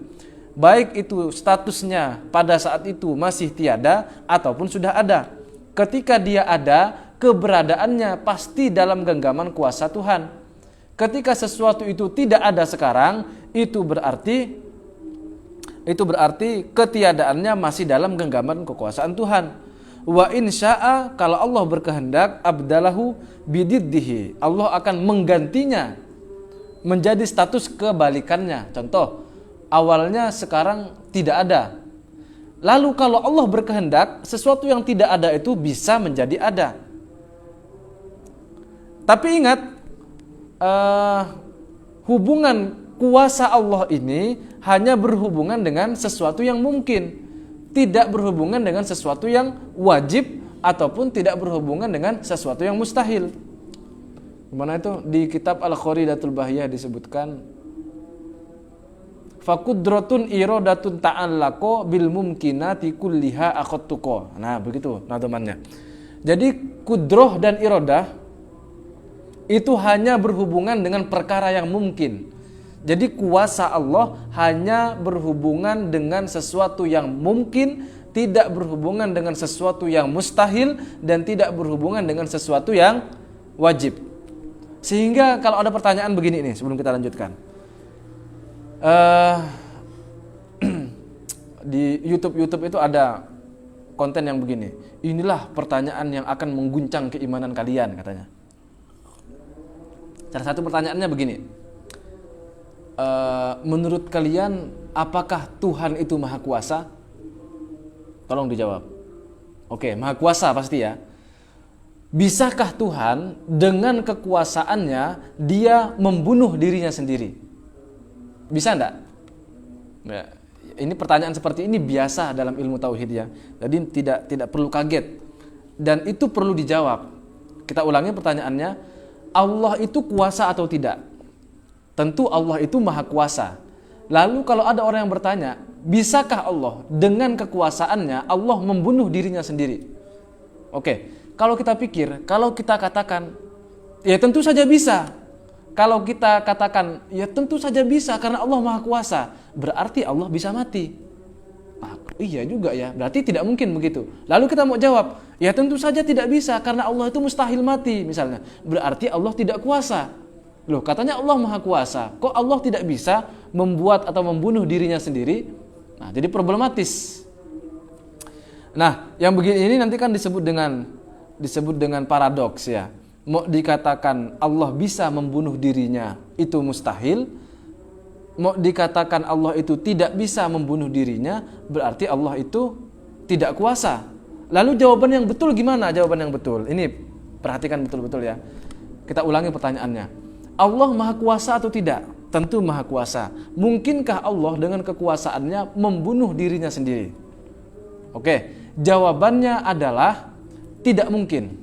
baik itu statusnya pada saat itu masih tiada ataupun sudah ada. Ketika dia ada, keberadaannya pasti dalam genggaman kuasa Tuhan. Ketika sesuatu itu tidak ada sekarang, itu berarti ketiadaannya masih dalam genggaman kekuasaan Tuhan. Wa in syaa, kalau Allah berkehendak, abdalahu bididdihi, Allah akan menggantinya menjadi status kebalikannya. Contoh, awalnya sekarang tidak ada. Lalu kalau Allah berkehendak, sesuatu yang tidak ada itu bisa menjadi ada. Tapi ingat, hubungan kuasa Allah ini hanya berhubungan dengan sesuatu yang mungkin, tidak berhubungan dengan sesuatu yang wajib ataupun tidak berhubungan dengan sesuatu yang mustahil. Gimana itu? Di kitab Al-Kharidatul Bahiyah disebutkan faqudratun iradatun ta'allaqo bil mumkinati kulliha akhadtuko. Nah, begitu nadomannya. Jadi kudroh dan iradah itu hanya berhubungan dengan perkara yang mungkin. Jadi kuasa Allah hanya berhubungan dengan sesuatu yang mungkin, tidak berhubungan dengan sesuatu yang mustahil, dan tidak berhubungan dengan sesuatu yang wajib. Sehingga kalau ada pertanyaan begini nih sebelum kita lanjutkan, di YouTube itu ada konten yang begini. Inilah pertanyaan yang akan mengguncang keimanan kalian, katanya. Salah satu pertanyaannya begini. Menurut kalian apakah Tuhan itu maha kuasa? Tolong dijawab. Oke, maha kuasa pasti ya. Bisakah Tuhan dengan kekuasaannya dia membunuh dirinya sendiri? Bisa enggak? Ya, ini pertanyaan seperti ini biasa dalam ilmu tauhid ya. Jadi tidak perlu kaget dan itu perlu dijawab. Kita ulangi pertanyaannya, Allah itu kuasa atau tidak? Tentu Allah itu maha kuasa. Lalu kalau ada orang yang bertanya, bisakah Allah dengan kekuasaannya Allah membunuh dirinya sendiri? Oke, kalau kita pikir, kalau kita katakan, ya tentu saja bisa. Kalau kita katakan, ya tentu saja bisa karena Allah maha kuasa, berarti Allah bisa mati. Iya juga ya, berarti tidak mungkin begitu. Lalu kita mau jawab, ya tentu saja tidak bisa karena Allah itu mustahil mati misalnya, berarti Allah tidak kuasa. Loh, katanya Allah maha kuasa, kok Allah tidak bisa membuat atau membunuh dirinya sendiri? Nah, jadi problematis. Nah, yang begini ini nanti kan disebut dengan paradoks ya. Mau dikatakan Allah bisa membunuh dirinya itu mustahil, mau dikatakan Allah itu tidak bisa membunuh dirinya, berarti Allah itu tidak kuasa. Lalu jawaban yang betul gimana? Jawaban yang betul, ini perhatikan betul-betul ya. Kita ulangi pertanyaannya. Allah maha kuasa atau tidak? Tentu maha kuasa. Mungkinkah Allah dengan kekuasaannya membunuh dirinya sendiri? Oke, jawabannya adalah tidak mungkin.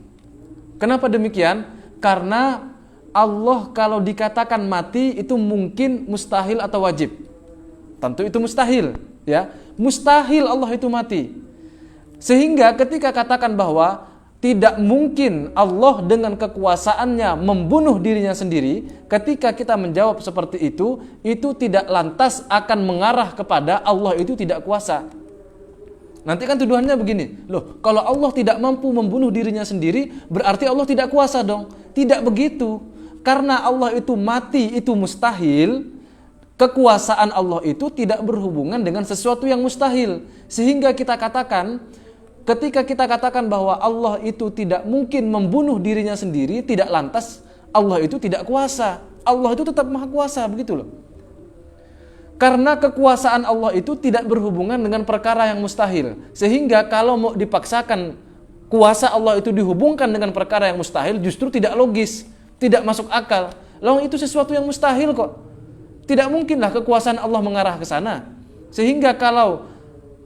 Kenapa demikian? Karena Allah kalau dikatakan mati itu mungkin, mustahil atau wajib. Tentu itu mustahil, ya. Mustahil Allah itu mati. Sehingga ketika katakan bahwa tidak mungkin Allah dengan kekuasaannya membunuh dirinya sendiri, ketika kita menjawab seperti itu tidak lantas akan mengarah kepada Allah itu tidak kuasa. Nanti kan tuduhannya begini, loh kalau Allah tidak mampu membunuh dirinya sendiri, berarti Allah tidak kuasa dong. Tidak begitu. Karena Allah itu mati, itu mustahil, kekuasaan Allah itu tidak berhubungan dengan sesuatu yang mustahil. Sehingga kita katakan, ketika kita katakan bahwa Allah itu tidak mungkin membunuh dirinya sendiri, tidak lantas Allah itu tidak kuasa. Allah itu tetap maha kuasa, begitu loh. Karena kekuasaan Allah itu tidak berhubungan dengan perkara yang mustahil. Sehingga kalau mau dipaksakan kuasa Allah itu dihubungkan dengan perkara yang mustahil, justru tidak logis, tidak masuk akal. Lalu itu sesuatu yang mustahil kok. Tidak mungkinlah kekuasaan Allah mengarah ke sana. Sehingga kalau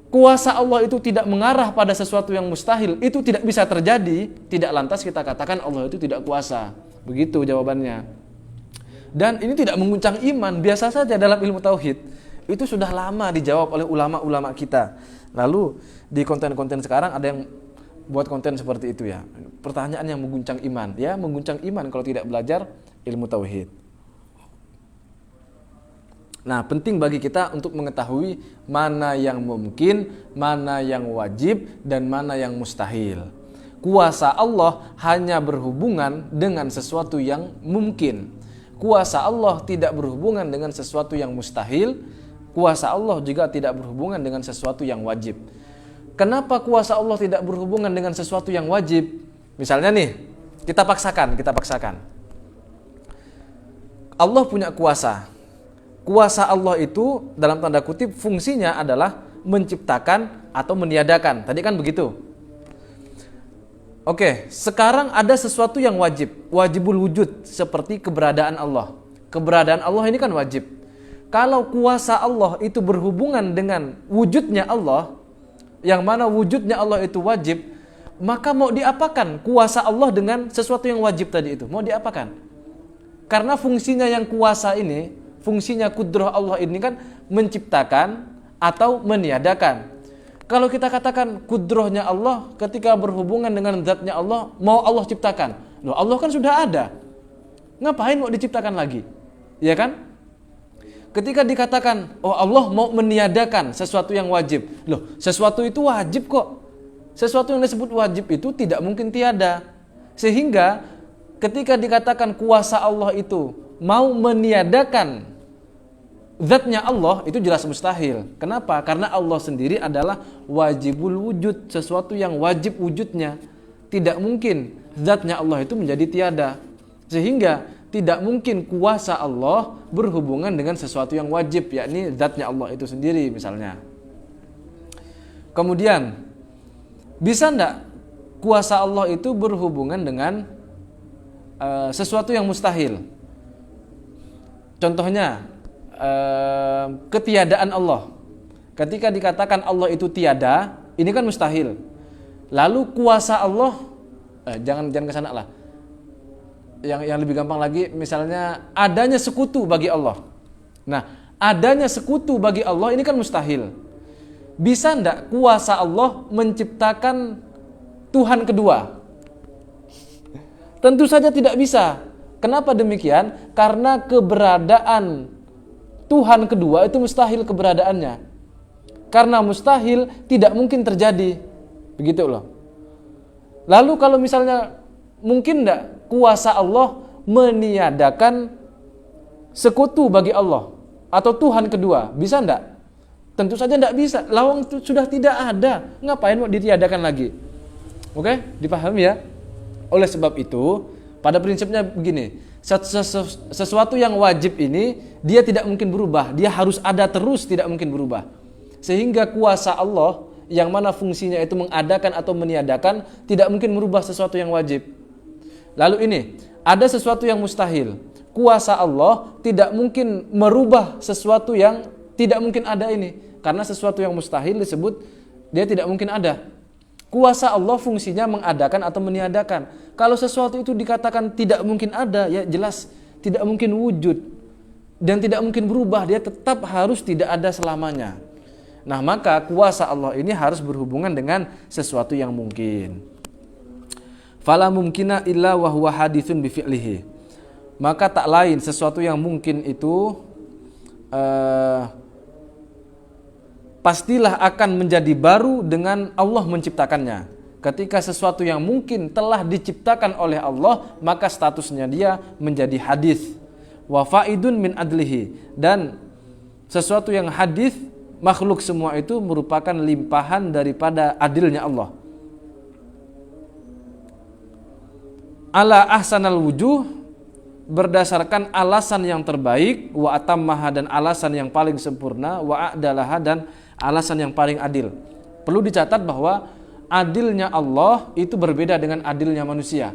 kuasa Allah itu tidak mengarah pada sesuatu yang mustahil, itu tidak bisa terjadi, tidak lantas kita katakan Allah itu tidak kuasa. Begitu jawabannya. Dan ini tidak mengguncang iman, biasa saja dalam ilmu tauhid. Itu sudah lama dijawab oleh ulama-ulama kita. Lalu di konten-konten sekarang ada yang buat konten seperti itu ya. Pertanyaan yang mengguncang iman, ya mengguncang iman kalau tidak belajar ilmu tauhid. Nah, penting bagi kita untuk mengetahui mana yang mungkin, mana yang wajib, dan mana yang mustahil. Kuasa Allah hanya berhubungan dengan sesuatu yang mungkin. Kuasa Allah tidak berhubungan dengan sesuatu yang mustahil. Kuasa Allah juga tidak berhubungan dengan sesuatu yang wajib. Kenapa kuasa Allah tidak berhubungan dengan sesuatu yang wajib? Misalnya nih, kita paksakan. Allah punya kuasa. Kuasa Allah itu dalam tanda kutip fungsinya adalah menciptakan atau meniadakan. Tadi kan begitu. Oke, sekarang ada sesuatu yang wajib. Wajibul wujud, seperti keberadaan Allah. Keberadaan Allah ini kan wajib. Kalau kuasa Allah itu berhubungan dengan wujudnya Allah, yang mana wujudnya Allah itu wajib, maka mau diapakan kuasa Allah dengan sesuatu yang wajib tadi itu? Mau diapakan? Karena fungsinya yang kuasa ini, fungsinya kudrah Allah ini kan menciptakan atau meniadakan. Kalau kita katakan kudrahnya Allah ketika berhubungan dengan zatnya Allah, mau Allah ciptakan. Loh, Allah kan sudah ada. Ngapain mau diciptakan lagi? Ya kan? Ketika dikatakan, oh Allah mau meniadakan sesuatu yang wajib. Loh, sesuatu itu wajib kok. Sesuatu yang disebut wajib itu tidak mungkin tiada. Sehingga ketika dikatakan kuasa Allah itu mau meniadakan zatnya Allah, itu jelas mustahil. Kenapa? Karena Allah sendiri adalah wajibul wujud, sesuatu yang wajib wujudnya. Tidak mungkin zatnya Allah itu menjadi tiada. Sehingga tidak mungkin kuasa Allah berhubungan dengan sesuatu yang wajib, yakni zatnya Allah itu sendiri misalnya. Kemudian, bisa enggak kuasa Allah itu berhubungan dengan sesuatu yang mustahil? Contohnya, ketiadaan Allah. Ketika dikatakan Allah itu tiada, ini kan mustahil. Lalu kuasa Allah, jangan ke sana lah. Yang lebih gampang lagi, misalnya adanya sekutu bagi Allah. Nah, adanya sekutu bagi Allah ini kan mustahil. Bisa enggak kuasa Allah menciptakan Tuhan kedua? Tentu saja tidak bisa. Kenapa demikian? Karena keberadaan Tuhan kedua itu mustahil keberadaannya. Karena mustahil tidak mungkin terjadi. Begitu loh. Lalu kalau misalnya mungkin enggak kuasa Allah meniadakan sekutu bagi Allah atau Tuhan kedua? Bisa enggak? Tentu saja enggak bisa. Lawang itu sudah tidak ada. Ngapain mau ditiadakan lagi? Oke, dipahami ya? Oleh sebab itu, Pada prinsipnya begini, sesuatu yang wajib ini dia tidak mungkin berubah, dia harus ada terus, tidak mungkin berubah. Sehingga kuasa Allah yang mana fungsinya itu mengadakan atau meniadakan tidak mungkin merubah sesuatu yang wajib. Lalu ini, ada sesuatu yang mustahil. Kuasa Allah tidak mungkin merubah sesuatu yang tidak mungkin ada ini. Karena sesuatu yang mustahil disebut dia tidak mungkin ada. Kuasa Allah fungsinya mengadakan atau meniadakan. Kalau sesuatu itu dikatakan tidak mungkin ada, ya jelas tidak mungkin wujud dan tidak mungkin berubah, dia tetap harus tidak ada selamanya. Nah, maka kuasa Allah ini harus berhubungan dengan sesuatu yang mungkin. Fala mumkina illa wa huwa haditsun bi fi'lihi. Maka tak lain sesuatu yang mungkin itu pastilah akan menjadi baru dengan Allah menciptakannya. Ketika sesuatu yang mungkin telah diciptakan oleh Allah, maka statusnya dia menjadi hadis. Wa faidun min adlihi, dan sesuatu yang hadis, makhluk semua itu merupakan limpahan daripada adilnya Allah. Ala ahsanal wujuh, berdasarkan alasan yang terbaik, wa atammaha, dan alasan yang paling sempurna, wa a'dalaha, dan alasan yang paling adil. Perlu dicatat bahwa adilnya Allah itu berbeda dengan adilnya manusia.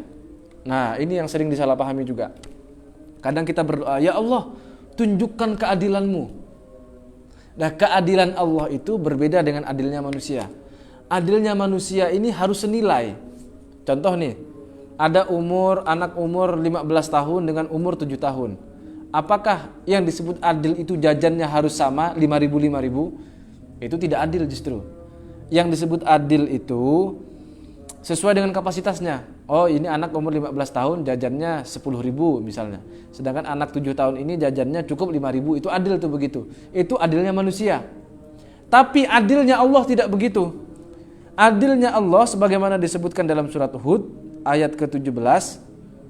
Nah, ini yang sering disalahpahami juga. Kadang kita berdoa, ya Allah, tunjukkan keadilanmu. Nah, keadilan Allah itu berbeda dengan adilnya manusia. Adilnya manusia ini harus senilai. Contoh nih, ada anak umur 15 tahun dengan umur 7 tahun. Apakah yang disebut adil itu jajannya harus sama, 5.000? Itu tidak adil justru. Yang disebut adil itu sesuai dengan kapasitasnya. Oh, ini anak umur 15 tahun jajannya 10.000 misalnya. Sedangkan anak 7 tahun ini jajannya cukup 5.000. Itu adil tuh begitu. Itu adilnya manusia. Tapi adilnya Allah tidak begitu. Adilnya Allah sebagaimana disebutkan dalam surat Hud ayat ke-17,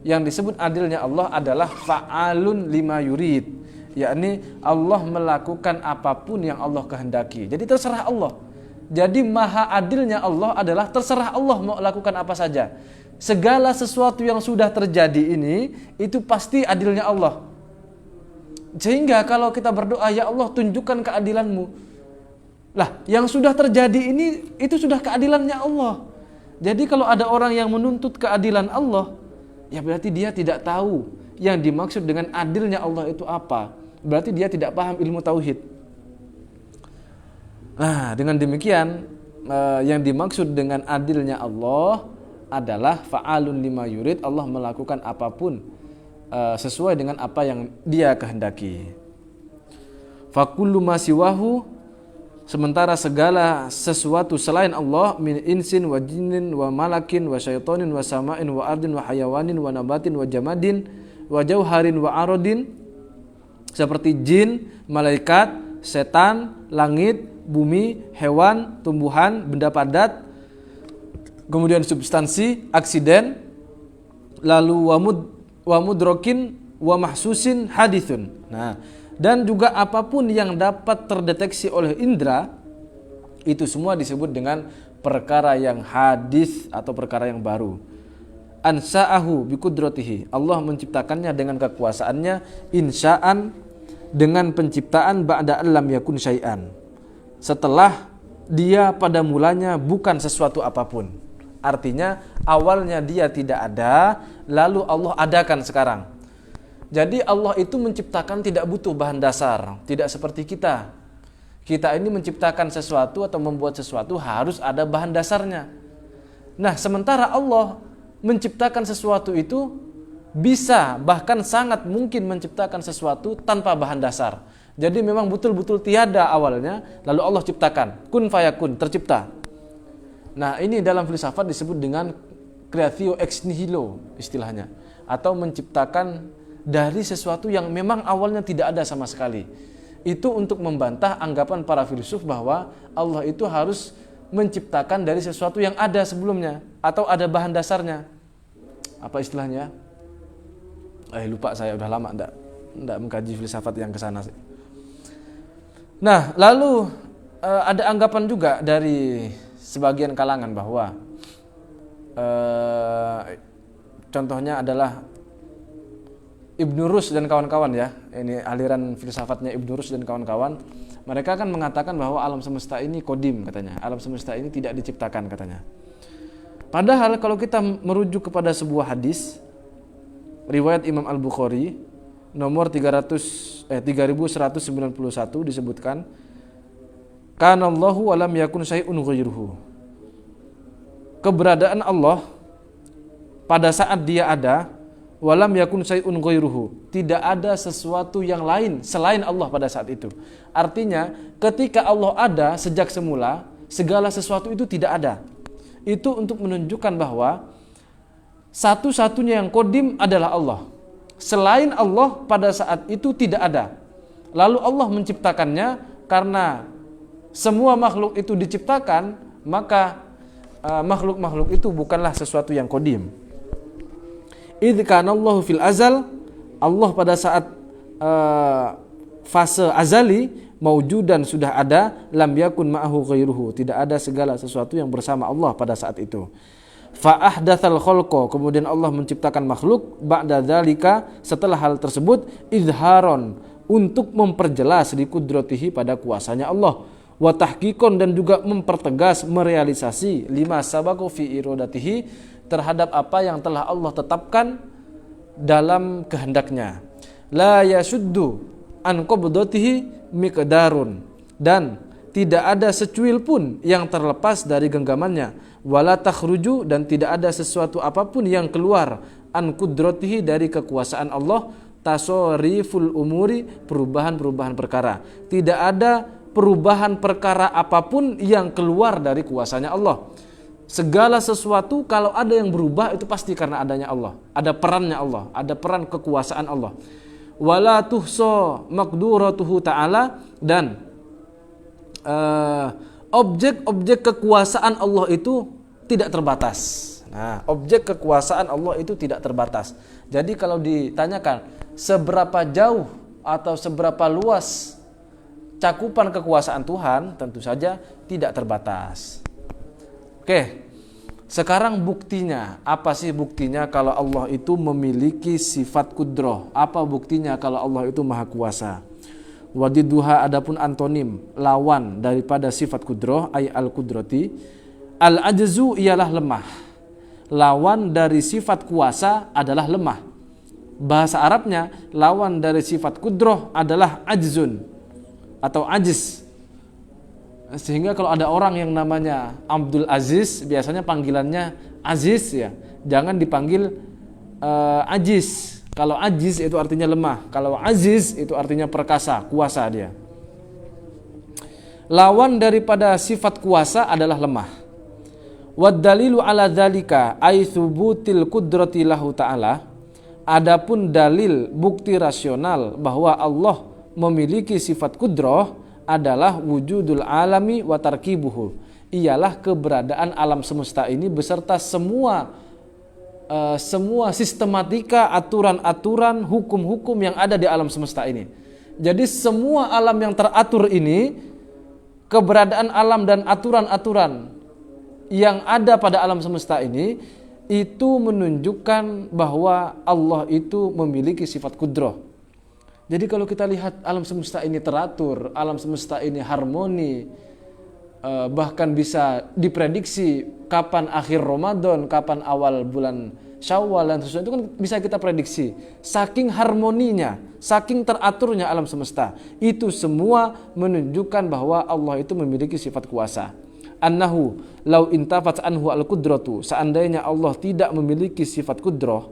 yang disebut adilnya Allah adalah fa'alun lima yurid. Yakni Allah melakukan apapun yang Allah kehendaki. Jadi terserah Allah. Jadi maha adilnya Allah adalah terserah Allah mau lakukan apa saja. Segala sesuatu yang sudah terjadi ini itu pasti adilnya Allah. Sehingga kalau kita berdoa, ya Allah tunjukkan keadilanmu. Lah, yang sudah terjadi ini itu sudah keadilannya Allah. Jadi kalau ada orang yang menuntut keadilan Allah, ya berarti dia tidak tahu yang dimaksud dengan adilnya Allah itu apa. Berarti dia tidak paham ilmu tauhid. Nah, dengan demikian yang dimaksud dengan adilnya Allah adalah fa'alun lima yurid, Allah melakukan apapun sesuai dengan apa yang dia kehendaki. Fakullu ma siwahu, sementara segala sesuatu selain Allah, min insin wa jinnin wa malakin wa syaitonin wa sama'in wa ardin wa hayawanin wa nabatin wa jamadin wa jauharin wa arodin, seperti jin, malaikat, setan, langit, bumi, hewan, tumbuhan, benda padat, kemudian substansi, aksiden, lalu wamudrokin, wa mahsusin, hadithun. Nah, dan juga apapun yang dapat terdeteksi oleh indera, itu semua disebut dengan perkara yang hadis atau perkara yang baru. Ansa'ahu biqudratihi, Allah menciptakannya dengan kekuasaannya, insya'an, dengan penciptaan ba'da lam yakun syai'an, setelah dia pada mulanya bukan sesuatu apapun. Artinya awalnya dia tidak ada, lalu Allah adakan sekarang. Jadi Allah itu menciptakan tidak butuh bahan dasar, tidak seperti kita. Kita ini menciptakan sesuatu atau membuat sesuatu harus ada bahan dasarnya. Nah, sementara Allah menciptakan sesuatu itu bisa, bahkan sangat mungkin menciptakan sesuatu tanpa bahan dasar. Jadi memang betul-betul tiada awalnya, lalu Allah ciptakan, kun fayakun, tercipta. Nah, ini dalam filsafat disebut dengan creatio ex nihilo istilahnya, atau menciptakan dari sesuatu yang memang awalnya tidak ada sama sekali. Itu untuk membantah anggapan para filsuf bahwa Allah itu harus menciptakan dari sesuatu yang ada sebelumnya atau ada bahan dasarnya. Apa istilahnya? Lupa saya, udah lama enggak mengkaji filsafat yang kesana sih. Nah, lalu ada anggapan juga dari sebagian kalangan bahwa contohnya adalah Ibnu Rushd dan kawan-kawan ya. Ini aliran filsafatnya Ibnu Rushd dan kawan-kawan. Mereka kan mengatakan bahwa alam semesta ini kodim katanya. Alam semesta ini tidak diciptakan katanya. Padahal kalau kita merujuk kepada sebuah hadis riwayat Imam Al-Bukhari nomor 3191 disebutkan, kana Allahu wa lam yakun syai'un ghairuhu. Keberadaan Allah pada saat dia ada, walam yakun syai'un ghairuhu, tidak ada sesuatu yang lain selain Allah pada saat itu. Artinya ketika Allah ada sejak semula, segala sesuatu itu tidak ada. Itu untuk menunjukkan bahwa satu-satunya yang qadim adalah Allah. Selain Allah pada saat itu tidak ada. Lalu Allah menciptakannya, karena semua makhluk itu diciptakan, maka makhluk-makhluk itu bukanlah sesuatu yang qadim. Idz kana Allahu fil azal, Allah pada saat fase azali maujudan sudah ada, lam yakun ma'ahu ghairuhu, tidak ada segala sesuatu yang bersama Allah pada saat itu. Fa ahdatsal khalqa, kemudian Allah menciptakan makhluk, ba'da dzalika, setelah hal tersebut, izharon, untuk memperjelas di kudratihi pada kuasanya Allah, wa tahqiqon, dan juga mempertegas, merealisasi lima sabaqu fi iradatihi, terhadap apa yang telah Allah tetapkan dalam kehendaknya. La yasuddu an qabdatihi miqdarun, dan tidak ada secuil pun yang terlepas dari genggamannya. Wala takhruju, dan tidak ada sesuatu apapun yang keluar an qudratihi, dari kekuasaan Allah, tasariful umuri, perubahan-perubahan perkara. Tidak ada perubahan perkara apapun yang keluar dari kuasanya Allah. Segala sesuatu kalau ada yang berubah itu pasti karena adanya Allah, ada perannya Allah, ada peran kekuasaan Allah. Wala tuhsa maqduratuhu ta'ala, dan objek-objek kekuasaan Allah itu tidak terbatas. Nah, objek kekuasaan Allah itu tidak terbatas. Jadi kalau ditanyakan seberapa jauh atau seberapa luas cakupan kekuasaan Tuhan, tentu saja tidak terbatas. Oke, sekarang buktinya, apa sih buktinya kalau Allah itu memiliki sifat kudrah? Apa buktinya kalau Allah itu maha kuasa? Wadiduha, adapun antonim, lawan daripada sifat kudrah, ay al-kudrati, al-ajzu ialah lemah. Lawan dari sifat kuasa adalah lemah. Bahasa Arabnya, lawan dari sifat kudrah adalah ajzun atau ajiz. Sehingga kalau ada orang yang namanya Abdul Aziz, biasanya panggilannya Aziz ya. Jangan dipanggil ajiz. Kalau ajiz itu artinya lemah. Kalau aziz itu artinya perkasa, kuasa dia. Lawan daripada sifat kuasa adalah lemah. Wad dalilu ala dzalika ay thubutil qudrati lahu ta'ala. Adapun dalil bukti rasional bahwa Allah memiliki sifat kudrah adalah wujudul alami wa tarkibuhu, ialah keberadaan alam semesta ini beserta semua sistematika, aturan-aturan, hukum-hukum yang ada di alam semesta ini. Jadi semua alam yang teratur ini, keberadaan alam dan aturan-aturan yang ada pada alam semesta ini, itu menunjukkan bahwa Allah itu memiliki sifat kudrah. Jadi kalau kita lihat alam semesta ini teratur, alam semesta ini harmoni, bahkan bisa diprediksi kapan akhir Ramadan, kapan awal bulan Syawal dan sesuatu, itu kan bisa kita prediksi. Saking harmoninya, saking teraturnya alam semesta, itu semua menunjukkan bahwa Allah itu memiliki sifat kuasa. Annahu lau intafat anhu al-qudratu, seandainya Allah tidak memiliki sifat kudrah,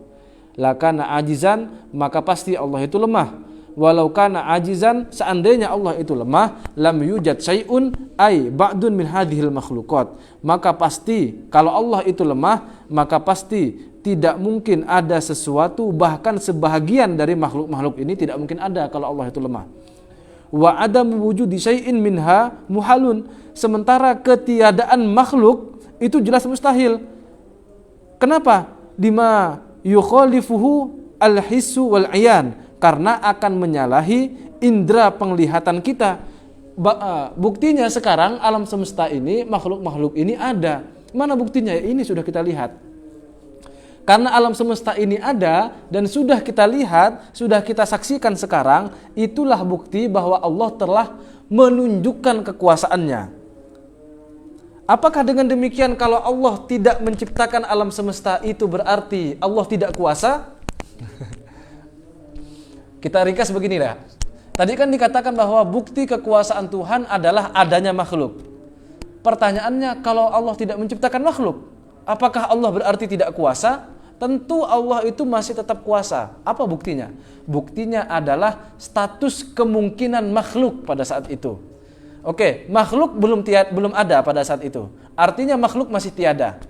lakana ajizan, maka pasti Allah itu lemah. Walau kana ajizan, seandainya Allah itu lemah, lam yujad syai'un ay ba'dun min hadhil makhluqat, maka pasti kalau Allah itu lemah, maka pasti tidak mungkin ada sesuatu, bahkan sebahagian dari makhluk-makhluk ini tidak mungkin ada kalau Allah itu lemah. Wa adam wujudi syai'in minha muhalun, sementara ketiadaan makhluk itu jelas mustahil. Kenapa? Dima yukhalifuhu al-hissu wal 'ayan, karena akan menyalahi indera penglihatan kita. Buktinya sekarang alam semesta ini, makhluk-makhluk ini ada. Mana buktinya? Ini sudah kita lihat. Karena alam semesta ini ada dan sudah kita lihat, sudah kita saksikan sekarang, itulah bukti bahwa Allah telah menunjukkan kekuasaannya. Apakah dengan demikian kalau Allah tidak menciptakan alam semesta itu berarti Allah tidak kuasa? Kita ringkas beginilah. Tadi kan dikatakan bahwa bukti kekuasaan Tuhan adalah adanya makhluk. Pertanyaannya, kalau Allah tidak menciptakan makhluk, apakah Allah berarti tidak kuasa? Tentu Allah itu masih tetap kuasa. Apa buktinya? Buktinya adalah status kemungkinan makhluk pada saat itu. Oke, makhluk belum ada pada saat itu. Artinya makhluk masih tiada.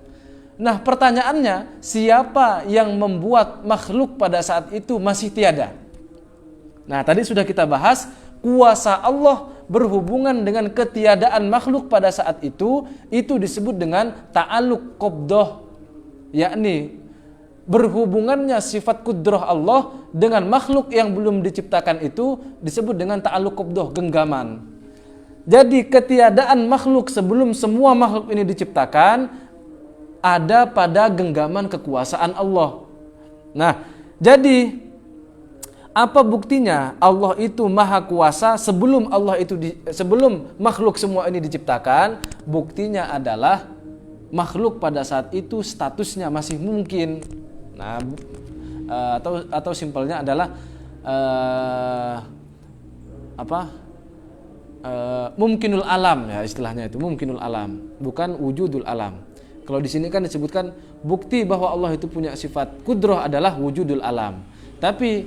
Nah, pertanyaannya, siapa yang membuat makhluk pada saat itu masih tiada? Nah, tadi sudah kita bahas, kuasa Allah berhubungan dengan ketiadaan makhluk pada saat itu disebut dengan ta'alluq qabdah, yakni berhubungannya sifat kudrah Allah dengan makhluk yang belum diciptakan itu disebut dengan ta'alluq qabdah, genggaman. Jadi ketiadaan makhluk sebelum semua makhluk ini diciptakan ada pada genggaman kekuasaan Allah. Nah, jadi apa buktinya Allah itu maha kuasa sebelum sebelum makhluk semua ini diciptakan? Buktinya adalah makhluk pada saat itu statusnya masih mungkin. Nah, atau simpelnya adalah mumkinul alam, ya istilahnya itu mumkinul alam, bukan wujudul alam. Kalau di sini kan disebutkan bukti bahwa Allah itu punya sifat kudrah adalah wujudul alam. Tapi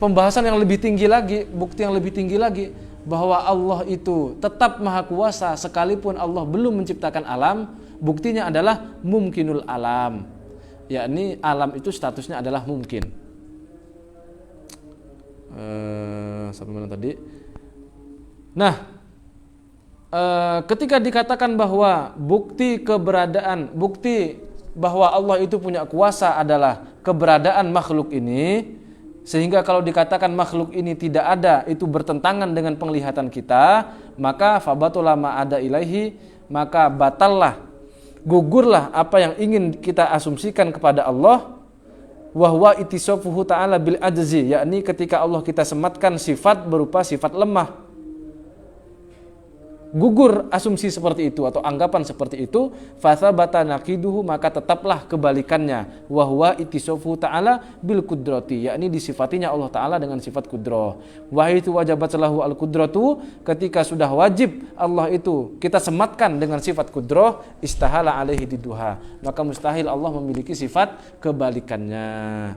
pembahasan yang lebih tinggi lagi, bukti yang lebih tinggi lagi bahwa Allah itu tetap maha kuasa sekalipun Allah belum menciptakan alam, buktinya adalah mumkinul alam. Yakni alam itu statusnya adalah mungkin. Sampai mana tadi? Nah, ketika dikatakan bahwa bukti bahwa Allah itu punya kuasa adalah keberadaan makhluk ini, sehingga kalau dikatakan makhluk ini tidak ada, itu bertentangan dengan penglihatan kita, maka fabatula ma ada ilaihi, maka batallah, gugurlah apa yang ingin kita asumsikan kepada Allah, wahwa itisofuhu ta'ala bil ajzi, yakni ketika Allah kita sematkan sifat berupa sifat lemah. Gugur asumsi seperti itu atau anggapan seperti itu, fathabata naqiduhu, maka tetaplah kebalikannya, wahwa itisofuhu ta'ala bil kudrati, yakni disifatinya Allah Ta'ala dengan sifat kudrah. Wahitu wajabat lahu al kudratu, ketika sudah wajib Allah itu kita sematkan dengan sifat kudrah, istahala alaihi diduha, maka mustahil Allah memiliki sifat kebalikannya.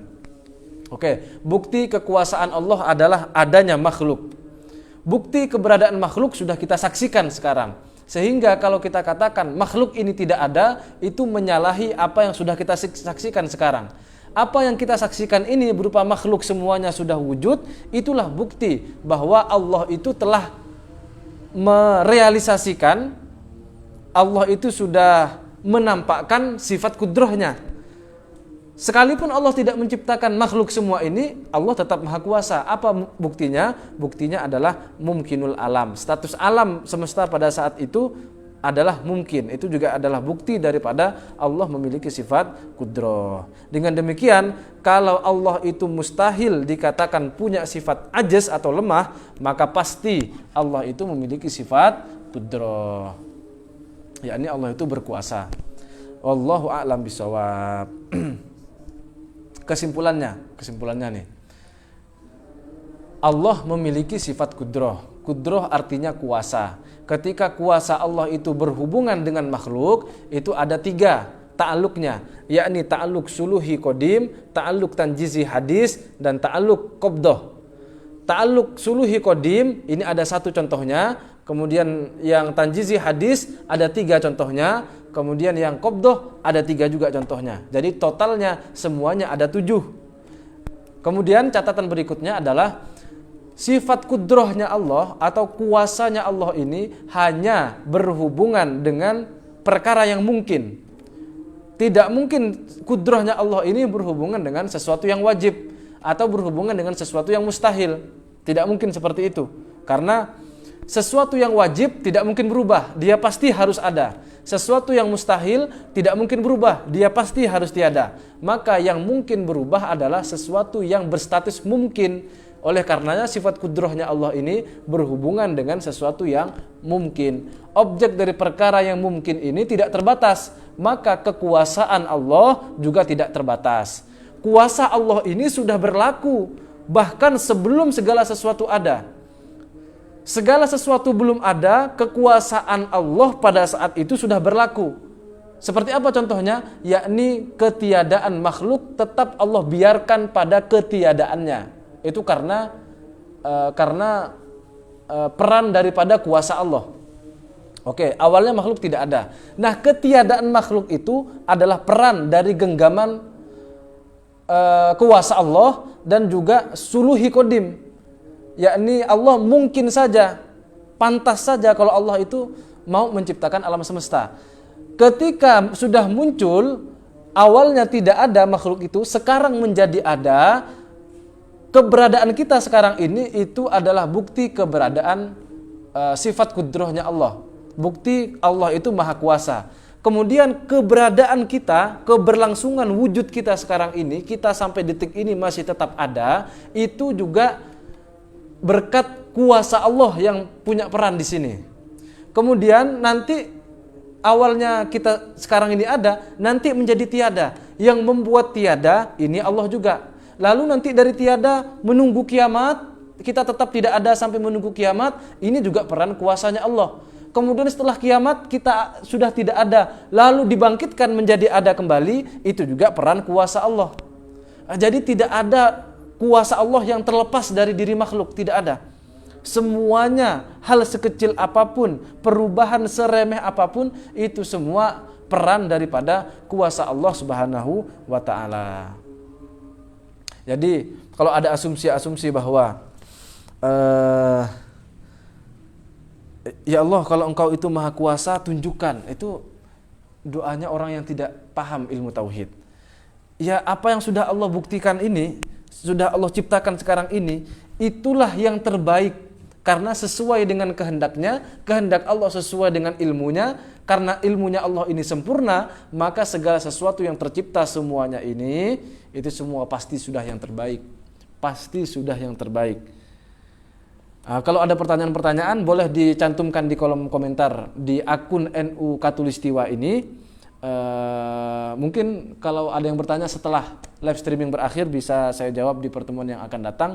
Oke, bukti kekuasaan Allah adalah adanya makhluk. Bukti keberadaan makhluk sudah kita saksikan sekarang. Sehingga kalau kita katakan makhluk ini tidak ada, itu menyalahi apa yang sudah kita saksikan sekarang. Apa yang kita saksikan ini berupa makhluk semuanya sudah wujud, itulah bukti bahwa Allah itu telah merealisasikan, Allah itu sudah menampakkan sifat kudrahnya. Sekalipun Allah tidak menciptakan makhluk semua ini, Allah tetap maha kuasa. Apa buktinya? Buktinya adalah mumkinul alam. Status alam semesta pada saat itu adalah mungkin. Itu juga adalah bukti daripada Allah memiliki sifat kudrah. Dengan demikian, kalau Allah itu mustahil dikatakan punya sifat ajaz atau lemah, maka pasti Allah itu memiliki sifat kudrah. Yakni Allah itu berkuasa. Wallahu a'lam bishawab. Kesimpulannya nih, Allah memiliki sifat kudrah. Kudrah artinya kuasa. Ketika kuasa Allah itu berhubungan dengan makhluk, itu ada 3 ta'alluqnya, yakni ta'alluq suluhi qadim, ta'alluq tanjizi hadis, dan ta'alluq qabdah. Ta'alluq suluhi qadim ini ada 1 contohnya, kemudian yang tanjizi hadis ada 3 contohnya, kemudian yang qabdah ada 3 juga contohnya. Jadi totalnya semuanya ada 7. Kemudian catatan berikutnya adalah sifat kudrahnya Allah atau kuasanya Allah ini hanya berhubungan dengan perkara yang mungkin. Tidak mungkin kudrahnya Allah ini berhubungan dengan sesuatu yang wajib atau berhubungan dengan sesuatu yang mustahil. Tidak mungkin seperti itu. Karena Sesuatu yang wajib tidak mungkin berubah, dia pasti harus ada. Sesuatu yang mustahil tidak mungkin berubah, dia pasti harus tiada. Maka yang mungkin berubah adalah sesuatu yang berstatus mungkin. Oleh karenanya sifat kudrahnya Allah ini berhubungan dengan sesuatu yang mungkin. Objek dari perkara yang mungkin ini tidak terbatas, maka kekuasaan Allah juga tidak terbatas. Kuasa Allah ini sudah berlaku bahkan sebelum segala sesuatu ada. Segala sesuatu belum ada, kekuasaan Allah pada saat itu sudah berlaku. Seperti apa contohnya? Yakni ketiadaan makhluk tetap Allah biarkan pada ketiadaannya. Itu karena peran daripada kuasa Allah. Oke, awalnya makhluk tidak ada. Nah, ketiadaan makhluk itu adalah peran dari genggaman kuasa Allah dan juga suluhi kodim. Yakni Allah mungkin saja, pantas saja kalau Allah itu mau menciptakan alam semesta. Ketika sudah muncul, awalnya tidak ada makhluk itu, sekarang menjadi ada. Keberadaan kita sekarang ini itu adalah bukti keberadaan sifat kudrahnya Allah. Bukti Allah itu maha kuasa. Kemudian keberadaan kita, keberlangsungan wujud kita sekarang ini, kita sampai detik ini masih tetap ada, itu juga berkat kuasa Allah yang punya peran di sini. Kemudian nanti awalnya kita sekarang ini ada, nanti menjadi tiada. Yang membuat tiada ini Allah juga. Lalu nanti dari tiada menunggu kiamat, kita tetap tidak ada sampai menunggu kiamat, ini juga peran kuasanya Allah. Kemudian setelah kiamat kita sudah tidak ada, lalu dibangkitkan menjadi ada kembali, itu juga peran kuasa Allah. Jadi tidak ada kuasa Allah yang terlepas dari diri makhluk, tidak ada. Semuanya, hal sekecil apapun, perubahan seremeh apapun, itu semua peran daripada kuasa Allah Subhanahu wa ta'ala. Jadi kalau ada asumsi-asumsi bahwa ya Allah, kalau Engkau itu maha kuasa, tunjukkan, itu doanya orang yang tidak paham ilmu tauhid. Ya, apa yang sudah Allah buktikan ini, sudah Allah ciptakan sekarang ini, itulah yang terbaik. Karena sesuai dengan kehendaknya, kehendak Allah sesuai dengan ilmunya. Karena ilmunya Allah ini sempurna, maka segala sesuatu yang tercipta semuanya ini, itu semua pasti sudah yang terbaik. Pasti sudah yang terbaik. Kalau ada pertanyaan-pertanyaan, boleh dicantumkan di kolom komentar di akun NU Katulistiwa ini. Mungkin kalau ada yang bertanya setelah live streaming berakhir, bisa saya jawab di pertemuan yang akan datang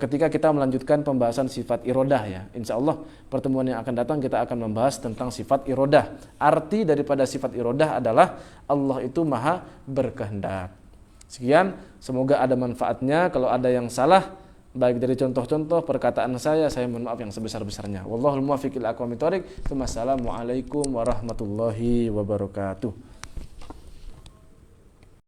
ketika kita melanjutkan pembahasan sifat irodah ya. Insya Allah pertemuan yang akan datang kita akan membahas tentang sifat irodah. Arti daripada sifat irodah adalah Allah itu maha berkehendak. Sekian, semoga ada manfaatnya. Kalau ada yang salah baik dari contoh-contoh perkataan saya mohon maaf yang sebesar-besarnya. Wallahul muwaffiq ila aqwamit thoriq. Wassalamualaikum warahmatullahi wabarakatuh.